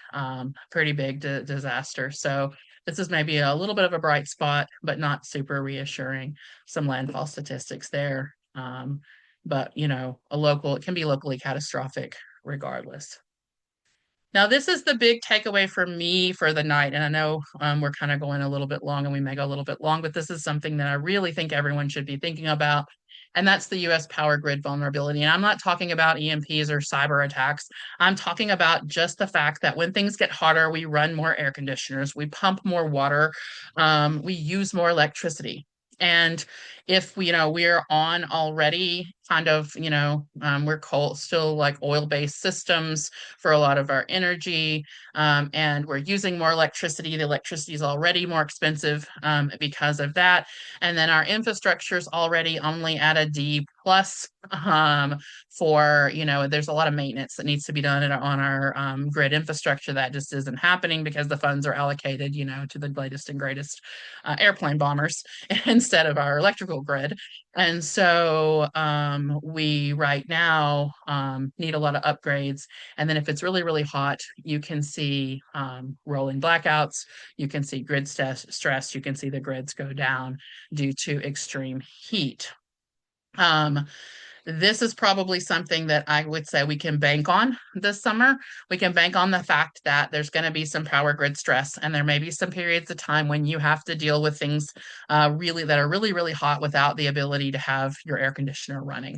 S1: disaster. So this is maybe a little bit of a bright spot, but not super reassuring. Some landfall statistics there. But it can be locally catastrophic regardless. Now, this is the big takeaway for me for the night. And I know we're kind of going a little bit long and we may go a little bit long, but this is something that I really think everyone should be thinking about. And that's the US power grid vulnerability. And I'm not talking about EMPs or cyber attacks. I'm talking about just the fact that when things get hotter, we run more air conditioners, we pump more water, we use more electricity. And if we're on already kind of, we're coal still like oil-based systems for a lot of our energy, and we're using more electricity. The electricity is already more expensive because of that. And then our infrastructure is already only at a D plus for, there's a lot of maintenance that needs to be done on our grid infrastructure that just isn't happening because the funds are allocated, to the latest and greatest airplane bombers instead of our electrical grid. And so we right now need a lot of upgrades. And then if it's really, really hot, you can see rolling blackouts, you can see grid stress, you can see the grids go down due to extreme heat. This is probably something that I would say we can bank on this summer. We can bank on the fact that there's going to be some power grid stress, and there may be some periods of time when you have to deal with things really that are really, really hot without the ability to have your air conditioner running.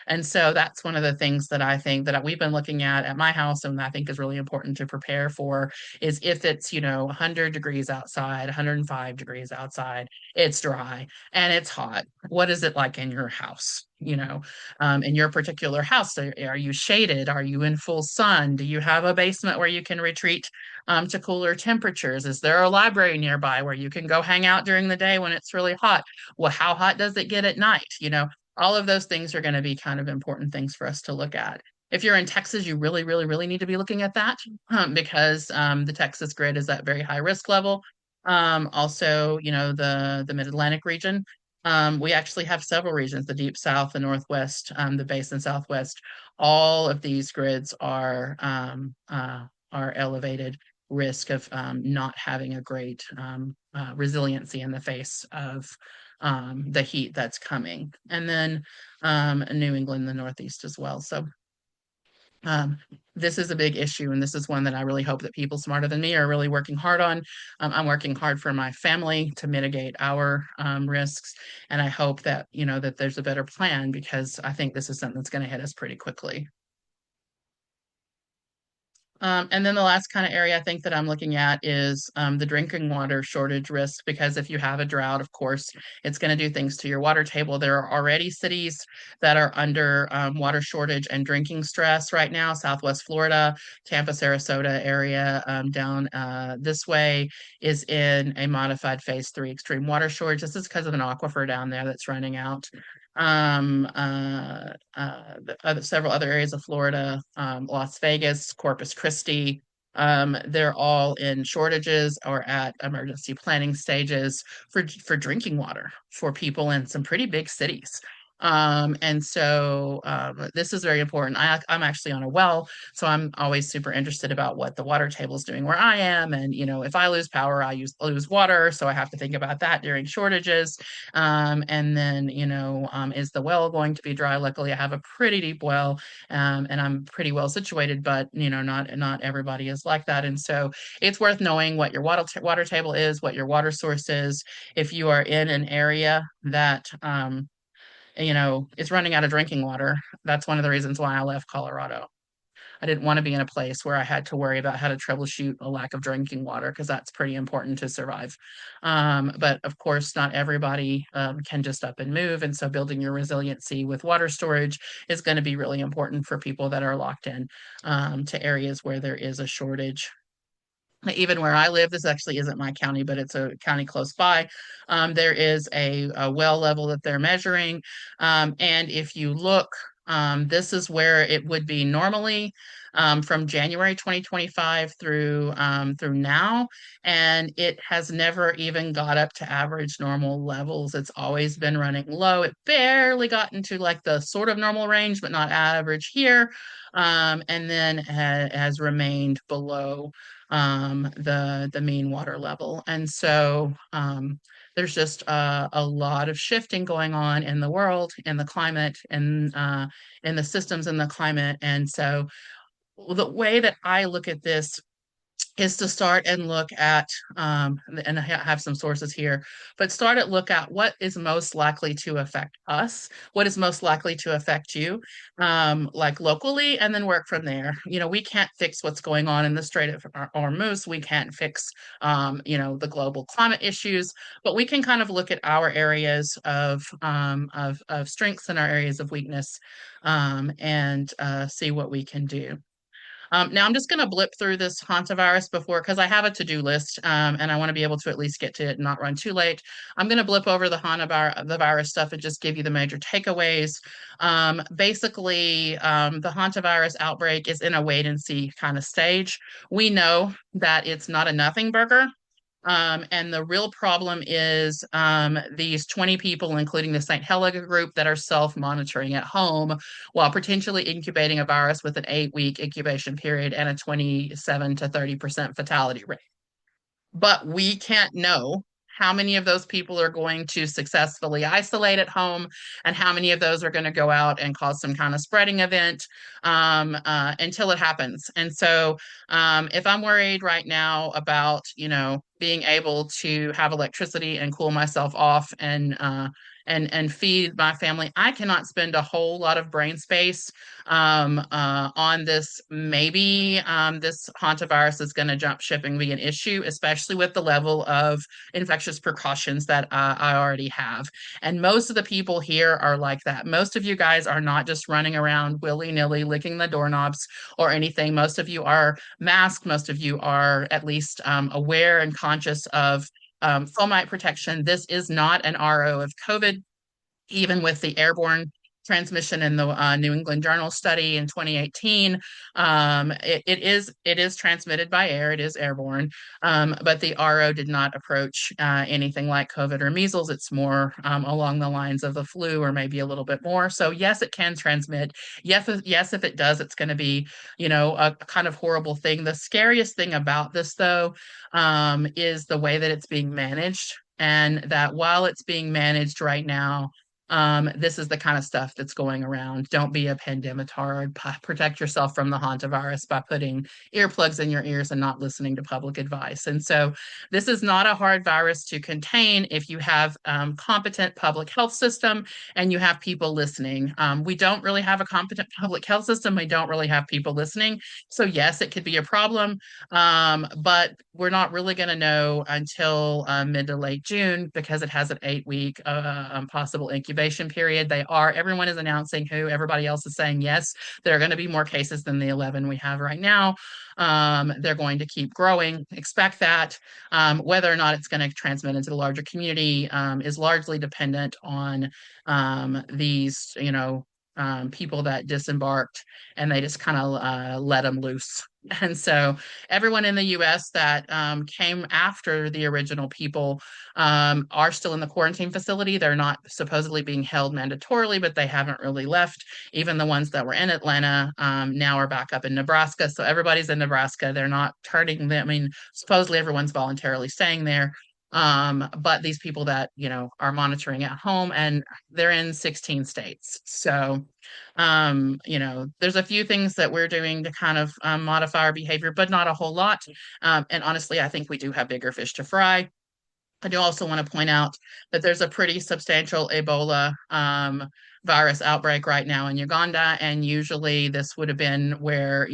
S1: And so that's one of the things that I think that we've been looking at my house, and I think is really important to prepare for is if it's, 100 degrees outside, 105 degrees outside, it's dry and it's hot. What is it like in your house? In your particular house, are you shaded? Are you in full sun? Do you have a basement where you can retreat to cooler temperatures? Is there a library nearby where you can go hang out during the day when it's really hot? Well, how hot does it get at night? All of those things are going to be kind of important things for us to look at. If you're in Texas, you really, really, really need to be looking at that because the Texas grid is at very high risk level. Also, the Mid-Atlantic region. We actually have several regions, the Deep South, the Northwest, the Basin Southwest. All of these grids are elevated risk of not having a great resiliency in the face of the heat that's coming. And then New England, the Northeast as well. So um, this is a big issue, and this is one that I really hope that people smarter than me are really working hard on. I'm working hard for my family to mitigate our risks, and I hope that that there's a better plan because I think this is something that's going to hit us pretty quickly. And then the last kind of area I think that I'm looking at is the drinking water shortage risk, because if you have a drought, of course, it's going to do things to your water table. There are already cities that are under water shortage and drinking stress right now. Southwest Florida, Tampa, Sarasota area down this way is in a modified phase 3 extreme water shortage. This is because of an aquifer down there that's running out. Several other areas of Florida, Las Vegas, Corpus Christi. They're all in shortages or at emergency planning stages for drinking water for people in some pretty big cities. And so this is very important. I'm actually on a well, so I'm always super interested about what the water table is doing where I am. And, if I lose power, I lose water. So I have to think about that during shortages. And then, is the well going to be dry? Luckily, I have a pretty deep well, and I'm pretty well situated, but, not everybody is like that. And so it's worth knowing what your water table is, what your water source is. If you are in an area that, is running out of drinking water, that's one of the reasons why I left Colorado. I didn't want to be in a place where I had to worry about how to troubleshoot a lack of drinking water because that's pretty important to survive. But of course, not everybody can just up and move. And so building your resiliency with water storage is going to be really important for people that are locked in to areas where there is a shortage. Even where I live, this actually isn't my county, but it's a county close by. There is a well level that they're measuring. And if you look, this is where it would be normally from January 2025 through now. And it has never even got up to average normal levels. It's always been running low. It barely got into like the sort of normal range, but not average here. And then has remained below the mean water level. And so there's just a lot of shifting going on in the world, in the climate, and in the systems in the climate. And so the way that I look at this is to start and look at and I have some sources here, but start at look at what is most likely to affect us, what is most likely to affect you, like locally, and then work from there. We can't fix what's going on in the Strait of Hormuz. We can't fix the global climate issues, but we can kind of look at our areas of strengths and our areas of weakness, and see what we can do. Now I'm just going to blip through this hantavirus before, because I have a to-do list, and I want to be able to at least get to it and not run too late. I'm going to blip over the virus stuff and just give you the major takeaways. Basically, the hantavirus outbreak is in a wait and see kind of stage. We know that it's not a nothing burger. And the real problem is these 20 people, including the St. Helena group, that are self-monitoring at home while potentially incubating a virus with an 8-week incubation period and a 27 to 30% fatality rate. But we can't know how many of those people are going to successfully isolate at home and how many of those are going to go out and cause some kind of spreading event until it happens. And so if I'm worried right now about, being able to have electricity and cool myself off and feed my family, I cannot spend a whole lot of brain space on this. Maybe this hantavirus is going to jump ship and be an issue, especially with the level of infectious precautions that I already have. And most of the people here are like that. Most of you guys are not just running around willy-nilly licking the doorknobs or anything. Most of you are masked. Most of you are at least aware and conscious of fomite protection. This is not an RO of COVID, even with the airborne transmission in the New England Journal study in 2018. It is transmitted by air. It is airborne, but the RO did not approach anything like COVID or measles. It's more along the lines of the flu, or maybe a little bit more. So yes, it can transmit. Yes, if it does, it's going to be a kind of horrible thing. The scariest thing about this, though, is the way that it's being managed, and that while it's being managed right now, this is the kind of stuff that's going around. Don't be a pandemitard. Protect yourself from the hantavirus by putting earplugs in your ears and not listening to public advice. And so this is not a hard virus to contain if you have competent public health system and you have people listening. We don't really have a competent public health system. We don't really have people listening. So yes, it could be a problem, but we're not really going to know until mid to late June, because it has an 8-week possible incubation period. Everyone is announcing who, everybody else is saying yes, there are going to be more cases than the 11 we have right now. They're going to keep growing. Expect that. Whether or not it's going to transmit into the larger community is largely dependent on these, people that disembarked and they just kind of let them loose. And so everyone in the US that came after the original people are still in the quarantine facility. They're not supposedly being held mandatorily, but they haven't really left. Even the ones that were in Atlanta now are back up in Nebraska. So everybody's in Nebraska. They're not turning them. I mean, supposedly everyone's voluntarily staying there. But these people that, are monitoring at home, and they're in 16 states. So, there's a few things that we're doing to kind of modify our behavior, but not a whole lot. And honestly, I think we do have bigger fish to fry. I do also want to point out that there's a pretty substantial Ebola virus outbreak right now in Uganda, and usually this would have been where,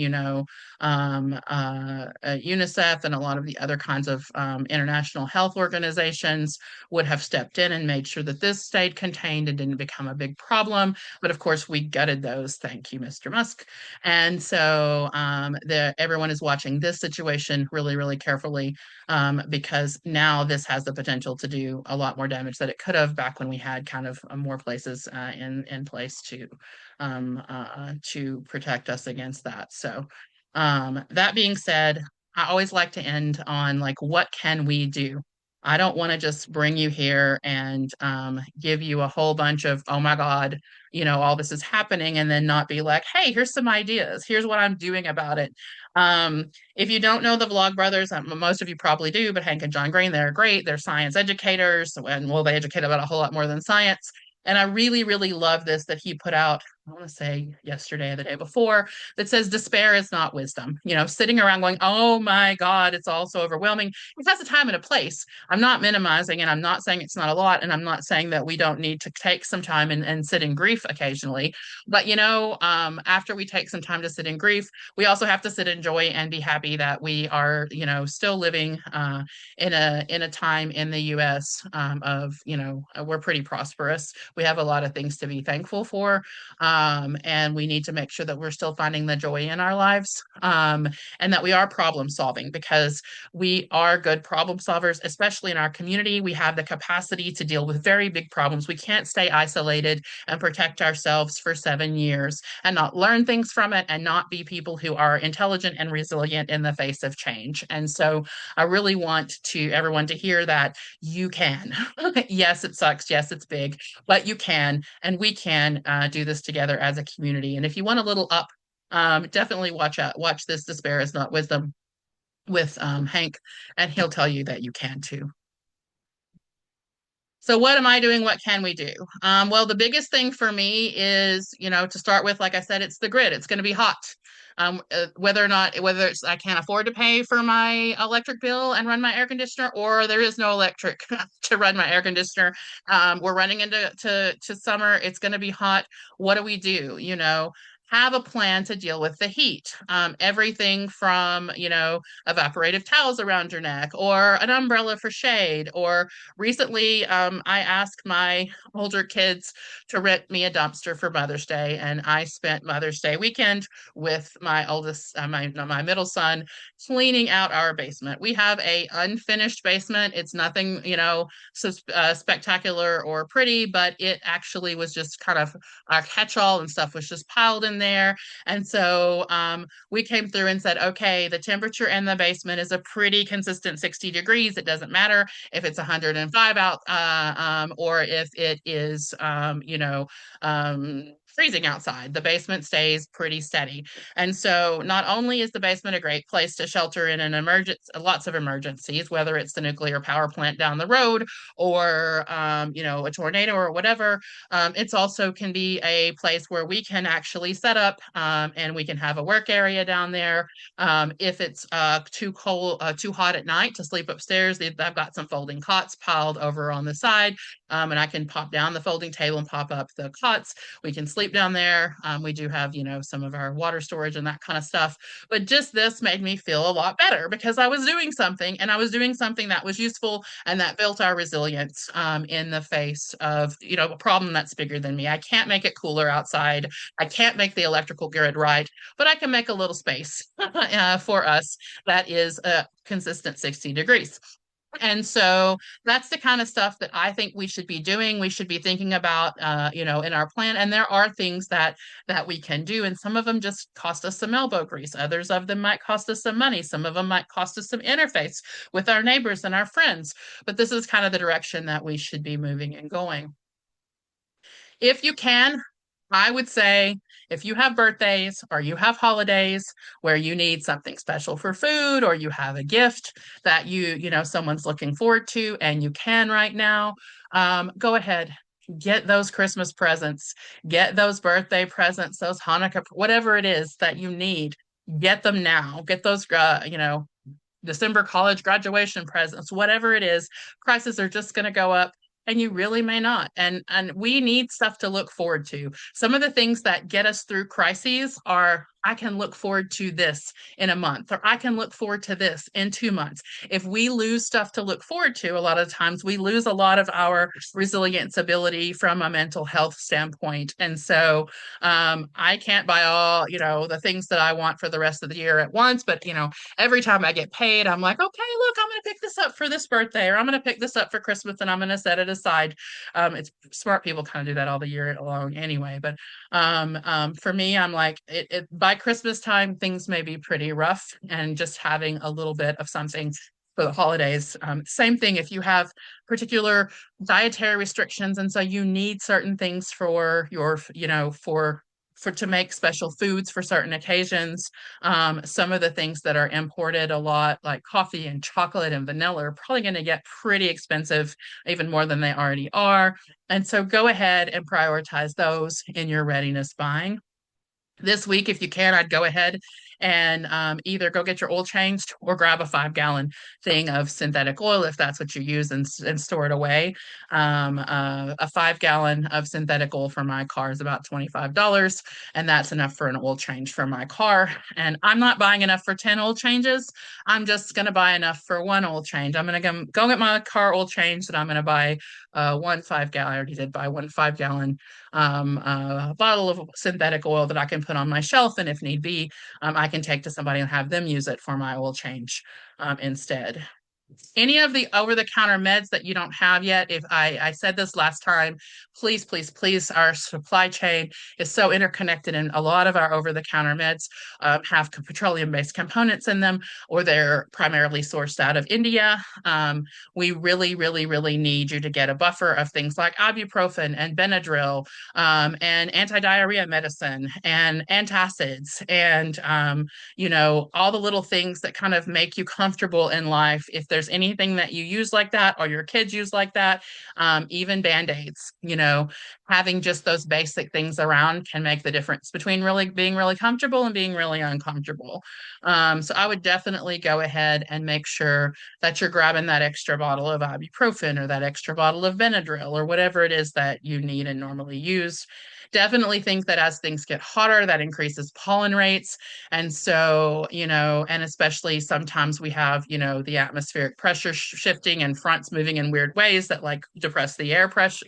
S1: UNICEF and a lot of the other kinds of international health organizations would have stepped in and made sure that this stayed contained and didn't become a big problem. But of course, we gutted those. Thank you, Mr. Musk. And so everyone is watching this situation really, really carefully, because now this has the potential to do a lot more damage than it could have back when we had kind of more places in place to protect us against that. So that being said, I always like to end on like, what can we do? I don't want to just bring you here and give you a whole bunch of, oh my God, all this is happening, and then not be like, hey, here's some ideas. Here's what I'm doing about it. If you don't know the Vlogbrothers, most of you probably do, but Hank and John Green, they're great. They're science educators, and well, they educate about a whole lot more than science. And I really, really love this that he put out, I want to say yesterday or the day before, that says despair is not wisdom. Sitting around going, oh my God, it's all so overwhelming. It has a time and a place. I'm not minimizing, and I'm not saying it's not a lot, and I'm not saying that we don't need to take some time and sit in grief occasionally. But after we take some time to sit in grief, we also have to sit in joy and be happy that we are, still living in a time in the U.S. Of, we're pretty prosperous. We have a lot of things to be thankful for, and we need to make sure that we're still finding the joy in our lives, and that we are problem solving, because we are good problem solvers, especially in our community. We have the capacity to deal with very big problems. We can't stay isolated and protect ourselves for 7 years and not learn things from it and not be people who are intelligent and resilient in the face of change. And so I really want to everyone to hear that you can. Yes, it sucks. Yes, it's big, but you can, and we can do this together as a community. And if you want a little up, definitely watch this Despair is Not Wisdom with Hank, and he'll tell you that you can too. So what am I doing? What can we do? Well, the biggest thing for me is, to start with, like I said, it's the grid. It's going to be hot. Whether it's I can't afford to pay for my electric bill and run my air conditioner, or there is no electric to run my air conditioner. We're running into to summer. It's going to be hot. What do we do? Have a plan to deal with the heat. Everything from, evaporative towels around your neck, or an umbrella for shade. Or recently, I asked my older kids to rent me a dumpster for Mother's Day, and I spent Mother's Day weekend with my oldest, my middle son, cleaning out our basement. We have a unfinished basement. It's nothing, spectacular or pretty, but it actually was just kind of our catch-all, and stuff was just piled in there. And so we came through and said, okay, the temperature in the basement is a pretty consistent 60 degrees. It doesn't matter if it's 105 out, or if it is, freezing outside. The basement stays pretty steady. And so not only is the basement a great place to shelter in an lots of emergencies, whether it's the nuclear power plant down the road, or, a tornado or whatever, it's also can be a place where we can actually set up, and we can have a work area down there. If it's too cold, too hot at night to sleep upstairs, I've got some folding cots piled over on the side, and I can pop down the folding table and pop up the cots. We can sleep down there. We do have, some of our water storage and that kind of stuff. But just this made me feel a lot better, because I was doing something, and I was doing something that was useful and that built our resilience, in the face of, a problem that's bigger than me. I can't make it cooler outside. I can't make the electrical grid right, but I can make a little space for us that is a consistent 60 degrees. And so that's the kind of stuff that I think we should be doing. We should be thinking about, in our plan. And there are things that we can do, and some of them just cost us some elbow grease. Others of them might cost us some money. Some of them might cost us some interface with our neighbors and our friends. But this is kind of the direction that we should be moving and going. If you can, I would say, if you have birthdays or you have holidays where you need something special for food, or you have a gift that someone's looking forward to and you can right now, go ahead. Get those Christmas presents, get those birthday presents, those Hanukkah, whatever it is that you need, get them now. Get those, December college graduation presents, whatever it is. Prices are just going to go up. and you really may not. And we need stuff to look forward to. Some of the things that get us through crises are, I can look forward to this in a month, or I can look forward to this in 2 months. If we lose stuff to look forward to, a lot of times we lose a lot of our resilience ability from a mental health standpoint. And so I can't buy all, the things that I want for the rest of the year at once, but every time I get paid, I'm like, okay, look, I'm going to pick this up for this birthday, or I'm going to pick this up for Christmas, and I'm going to set it aside. It's smart people kind of do that all the year long anyway. But for me, I'm like, by Christmas time, things may be pretty rough, and just having a little bit of something for the holidays. Same thing if you have particular dietary restrictions, and so you need certain things for your, for to make special foods for certain occasions. Some of the things that are imported a lot, like coffee and chocolate and vanilla, are probably going to get pretty expensive, even more than they already are. And so go ahead and prioritize those in your readiness buying. This week, if you can, I'd go ahead and either go get your oil changed or grab a 5 gallon thing of synthetic oil if that's what you use, and store it away. A 5 gallon of synthetic oil for my car is about $25, and that's enough for an oil change for my car. And I'm not buying enough for 10 oil changes. I'm just going to buy enough for one oil change. I'm going to go get my car oil changed, and I'm going to buy one 5 gallon. I already did buy one 5 gallon bottle of synthetic oil that I can put on my shelf, and if need be, I can take to somebody and have them use it for my oil change instead. Any of the over-the-counter meds that you don't have yet, if I said this last time, please, please, please, our supply chain is so interconnected, and a lot of our over-the-counter meds have petroleum-based components in them, or they're primarily sourced out of India. We really, really, really need you to get a buffer of things like ibuprofen and Benadryl, and anti-diarrhea medicine and antacids, and all the little things that kind of make you comfortable in life. If there's anything that you use like that, or your kids use like that, even Band-Aids, having just those basic things around can make the difference between really being really comfortable and being really uncomfortable. So I would definitely go ahead and make sure that you're grabbing that extra bottle of ibuprofen, or that extra bottle of Benadryl, or whatever it is that you need and normally use. Definitely think that as things get hotter, that increases pollen rates. And so, and especially sometimes we have, the atmospheric pressure shifting and fronts moving in weird ways that like depress the air pressure,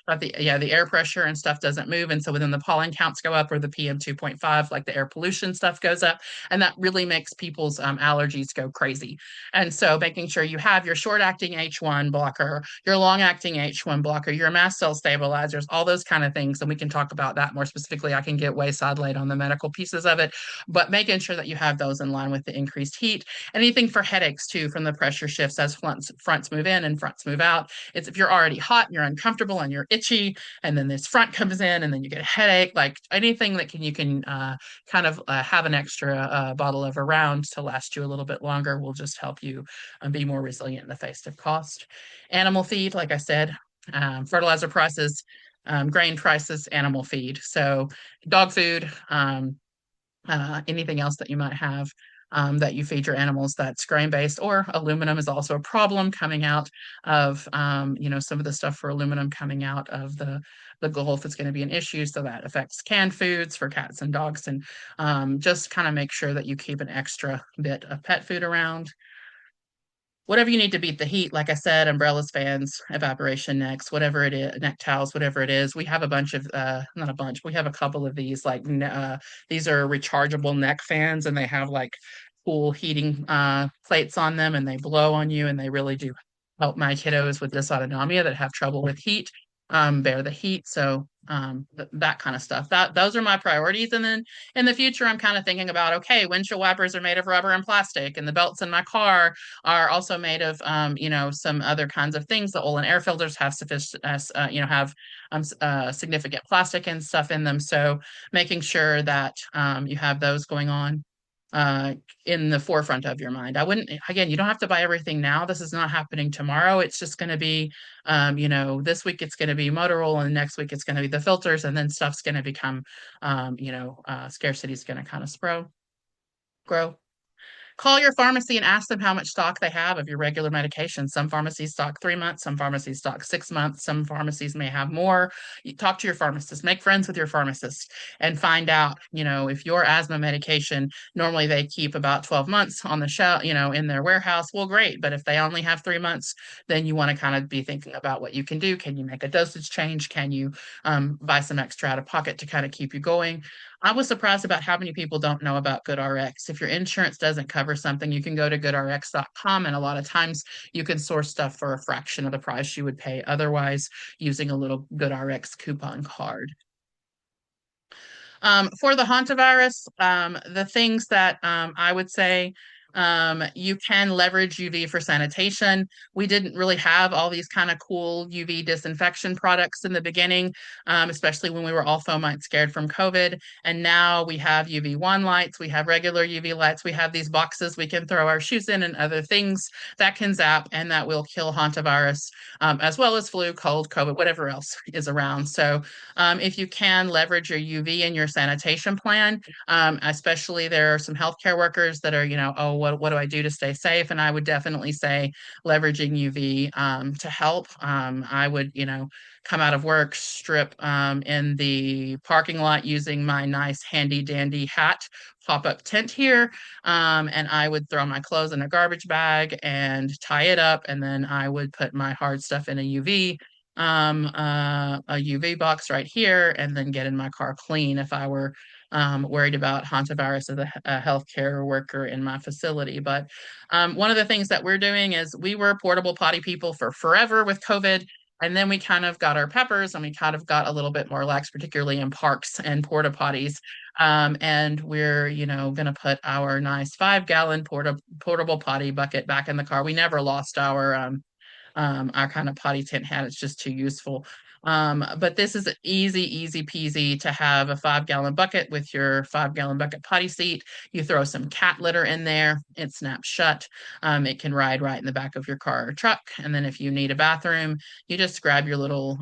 S1: the air pressure and stuff doesn't move. And so within the pollen counts go up, or the PM 2.5, like the air pollution stuff goes up. And that really makes people's allergies go crazy. And so making sure you have your short acting H1 blocker, your long acting H1 blocker, your mast cell stabilizers, all those kind of things. And we can talk about that more specifically. I can get way sidelined on the medical pieces of it, but making sure that you have those in line with the increased heat. Anything for headaches too, from the pressure shifts as fronts move in and fronts move out. It's if you're already hot and you're uncomfortable and you're itchy, and then this front comes in and then you get a headache, like anything that you can kind of have an extra bottle of around to last you a little bit longer will just help you be more resilient in the face of cost. Animal feed, like I said, fertilizer prices, grain prices, animal feed. So dog food, anything else that you might have that you feed your animals that's grain based, or aluminum is also a problem coming out of, some of the stuff for aluminum coming out of the Gulf is going to be an issue. So that affects canned foods for cats and dogs. And just kind of make sure that you keep an extra bit of pet food around. Whatever you need to beat the heat, like I said, umbrellas, fans, evaporation necks, whatever it is, neck towels, whatever it is. We have a bunch of, not a bunch, we have a couple of these, like, these are rechargeable neck fans, and they have like cool heating plates on them, and they blow on you, and they really do help my kiddos with dysautonomia that have trouble with heat, bear the heat. So that kind of stuff. Those are my priorities. And then in the future, I'm kind of thinking about, okay, windshield wipers are made of rubber and plastic, and the belts in my car are also made of, some other kinds of things. The oil and air filters have sufficient, have significant plastic and stuff in them. So making sure that you have those going on in the forefront of your mind. I wouldn't, again, you don't have to buy everything now. This is not happening tomorrow. It's just going to be, this week it's going to be Motorola, and next week it's going to be the filters, and then stuff's going to become, scarcity is going to kind of grow. Call your pharmacy and ask them how much stock they have of your regular medication. Some pharmacies stock 3 months, some pharmacies stock 6 months, some pharmacies may have more. You talk to your pharmacist, make friends with your pharmacist, and find out, if your asthma medication, normally they keep about 12 months on the shelf, in their warehouse. Well, great. But if they only have 3 months, then you want to kind of be thinking about what you can do. Can you make a dosage change? Can you buy some extra out of pocket to kind of keep you going? I was surprised about how many people don't know about GoodRx. If your insurance doesn't cover something, you can go to goodrx.com, and a lot of times you can source stuff for a fraction of the price you would pay otherwise using a little GoodRx coupon card. For the hantavirus, the things that I would say, you can leverage UV for sanitation. We didn't really have all these kind of cool UV disinfection products in the beginning, especially when we were all fomite scared from COVID. And now we have UV1 lights, we have regular UV lights, we have these boxes we can throw our shoes in and other things that can zap and that will kill hantavirus, as well as flu, cold, COVID, whatever else is around. So if you can leverage your UV in your sanitation plan, especially there are some healthcare workers that are, oh, what do I do to stay safe? And I would definitely say leveraging UV to help. I would, come out of work, strip in the parking lot using my nice handy dandy hat pop-up tent here. And I would throw my clothes in a garbage bag and tie it up. And then I would put my hard stuff in a UV box right here, and then get in my car clean if I were worried about hantavirus as a healthcare worker in my facility. But one of the things that we're doing is we were portable potty people for forever with COVID. And then we kind of got our peppers and we kind of got a little bit more lax, particularly in parks and porta potties. And we're, going to put our nice 5-gallon portable potty bucket back in the car. We never lost our kind of potty tent hat. It's just too useful. But this is easy, easy peasy to have a 5-gallon bucket with your 5-gallon bucket potty seat. You throw some cat litter in there, it snaps shut. It can ride right in the back of your car or truck. And then if you need a bathroom, you just grab your little,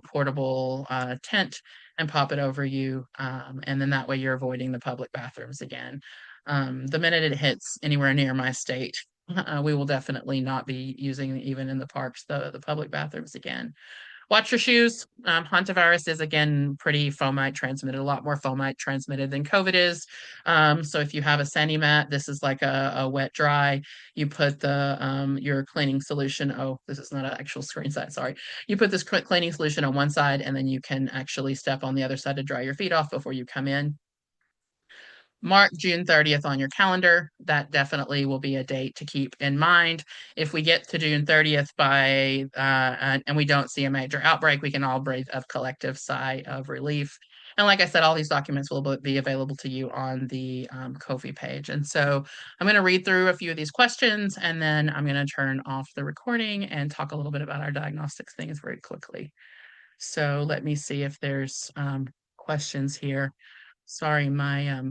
S1: portable tent and pop it over you. And then that way you're avoiding the public bathrooms again. The minute it hits anywhere near my state, we will definitely not be using even in the parks the public bathrooms again. Watch your shoes. Hantavirus is again pretty fomite transmitted, a lot more fomite transmitted than COVID is. So if you have a Sani mat, this is like a wet dry. You put the your cleaning solution. Oh, this is not an actual screenshot. Sorry. You put this cleaning solution on one side, and then you can actually step on the other side to dry your feet off before you come in. Mark June 30th on your calendar. That definitely will be a date to keep in mind. If we get to June 30th and we don't see a major outbreak, we can all breathe a collective sigh of relief. And like I said, all these documents will be available to you on the Ko-fi page. And so I'm going to read through a few of these questions, and then I'm going to turn off the recording and talk a little bit about our diagnostics things very quickly. So let me see if there's questions here. Sorry, my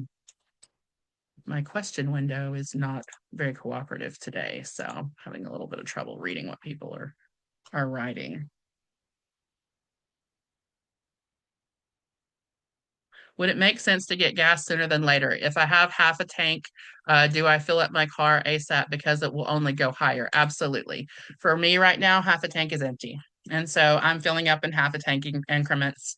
S1: question window is not very cooperative today, so I'm having a little bit of trouble reading what people are writing. Would it make sense to get gas sooner than later? If I have half a tank, do I fill up my car ASAP because it will only go higher? Absolutely. For me right now, half a tank is empty. And so I'm filling up in half a tank increments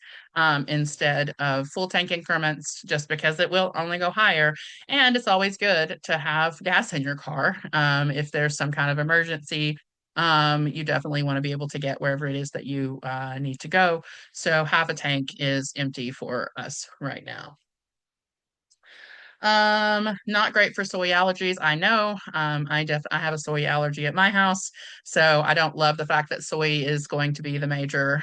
S1: instead of full tank increments just because it will only go higher. And it's always good to have gas in your car if there's some kind of emergency. You definitely want to be able to get wherever it is that you need to go. So half a tank is empty for us right now. Not great for soy allergies. I know. I have a soy allergy at my house, so I don't love the fact that soy is going to be the major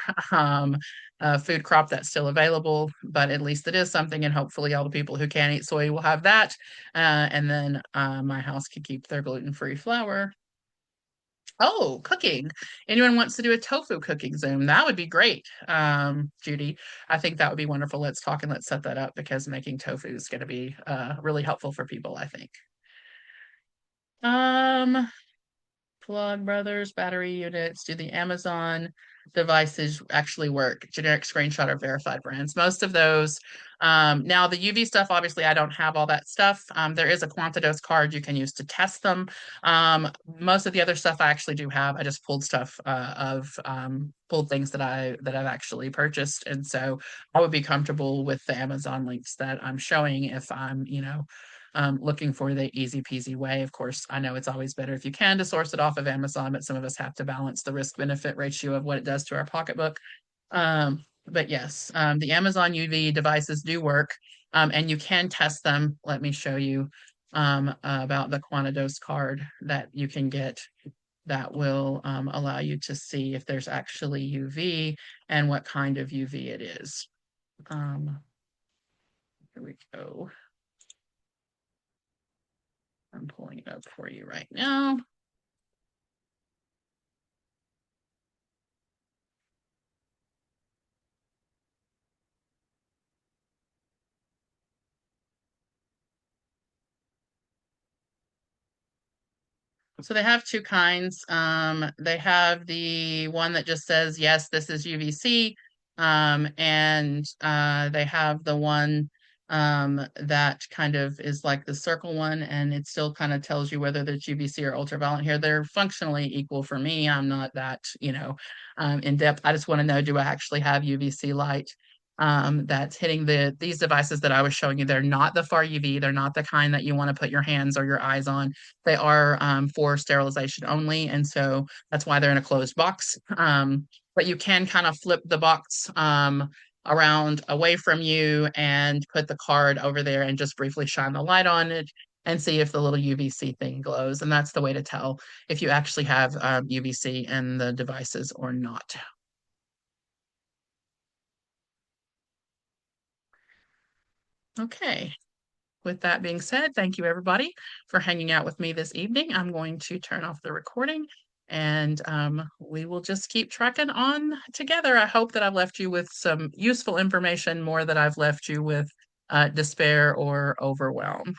S1: food crop that's still available, but at least it is something, and hopefully all the people who can eat soy will have that. And then my house can keep their gluten-free flour. Oh, cooking. Anyone wants to do a tofu cooking Zoom? That would be great, Judy. I think that would be wonderful. Let's talk and let's set that up because making tofu is going to be really helpful for people, I think. Um, Vlogbrothers battery units. Do the Amazon devices actually work? Generic screenshot or verified brands. Most of those. Now the UV stuff, obviously, I don't have all that stuff. There is a Quantidos card you can use to test them. Most of the other stuff I actually do have. I just pulled stuff pulled things that I've actually purchased, and so I would be comfortable with the Amazon links that I'm showing if I'm, looking for the easy peasy way. Of course, I know it's always better if you can to source it off of Amazon, but some of us have to balance the risk benefit ratio of what it does to our pocketbook. But yes, the Amazon UV devices do work, and you can test them. Let me show you about the Quantidos card that you can get that will allow you to see if there's actually UV and what kind of UV it is. Here we go. I'm pulling it up for you right now. So they have two kinds. They have the one that just says, yes, this is UVC. And they have the one that kind of is like the circle one, and it still kind of tells you whether it's UVC or ultraviolet here. They're functionally equal for me. I'm not that, in depth. I just want to know, do I actually have UVC light? That's hitting these devices that I was showing you. They're not the far UV. They're not the kind that you want to put your hands or your eyes on. They are for sterilization only, and so that's why they're in a closed box. But you can kind of flip the box around away from you and put the card over there and just briefly shine the light on it and see if the little UVC thing glows. And that's the way to tell if you actually have UVC in the devices or not. Okay. With that being said, thank you everybody for hanging out with me this evening. I'm going to turn off the recording and we will just keep trucking on together. I hope that I've left you with some useful information more than I've left you with despair or overwhelm.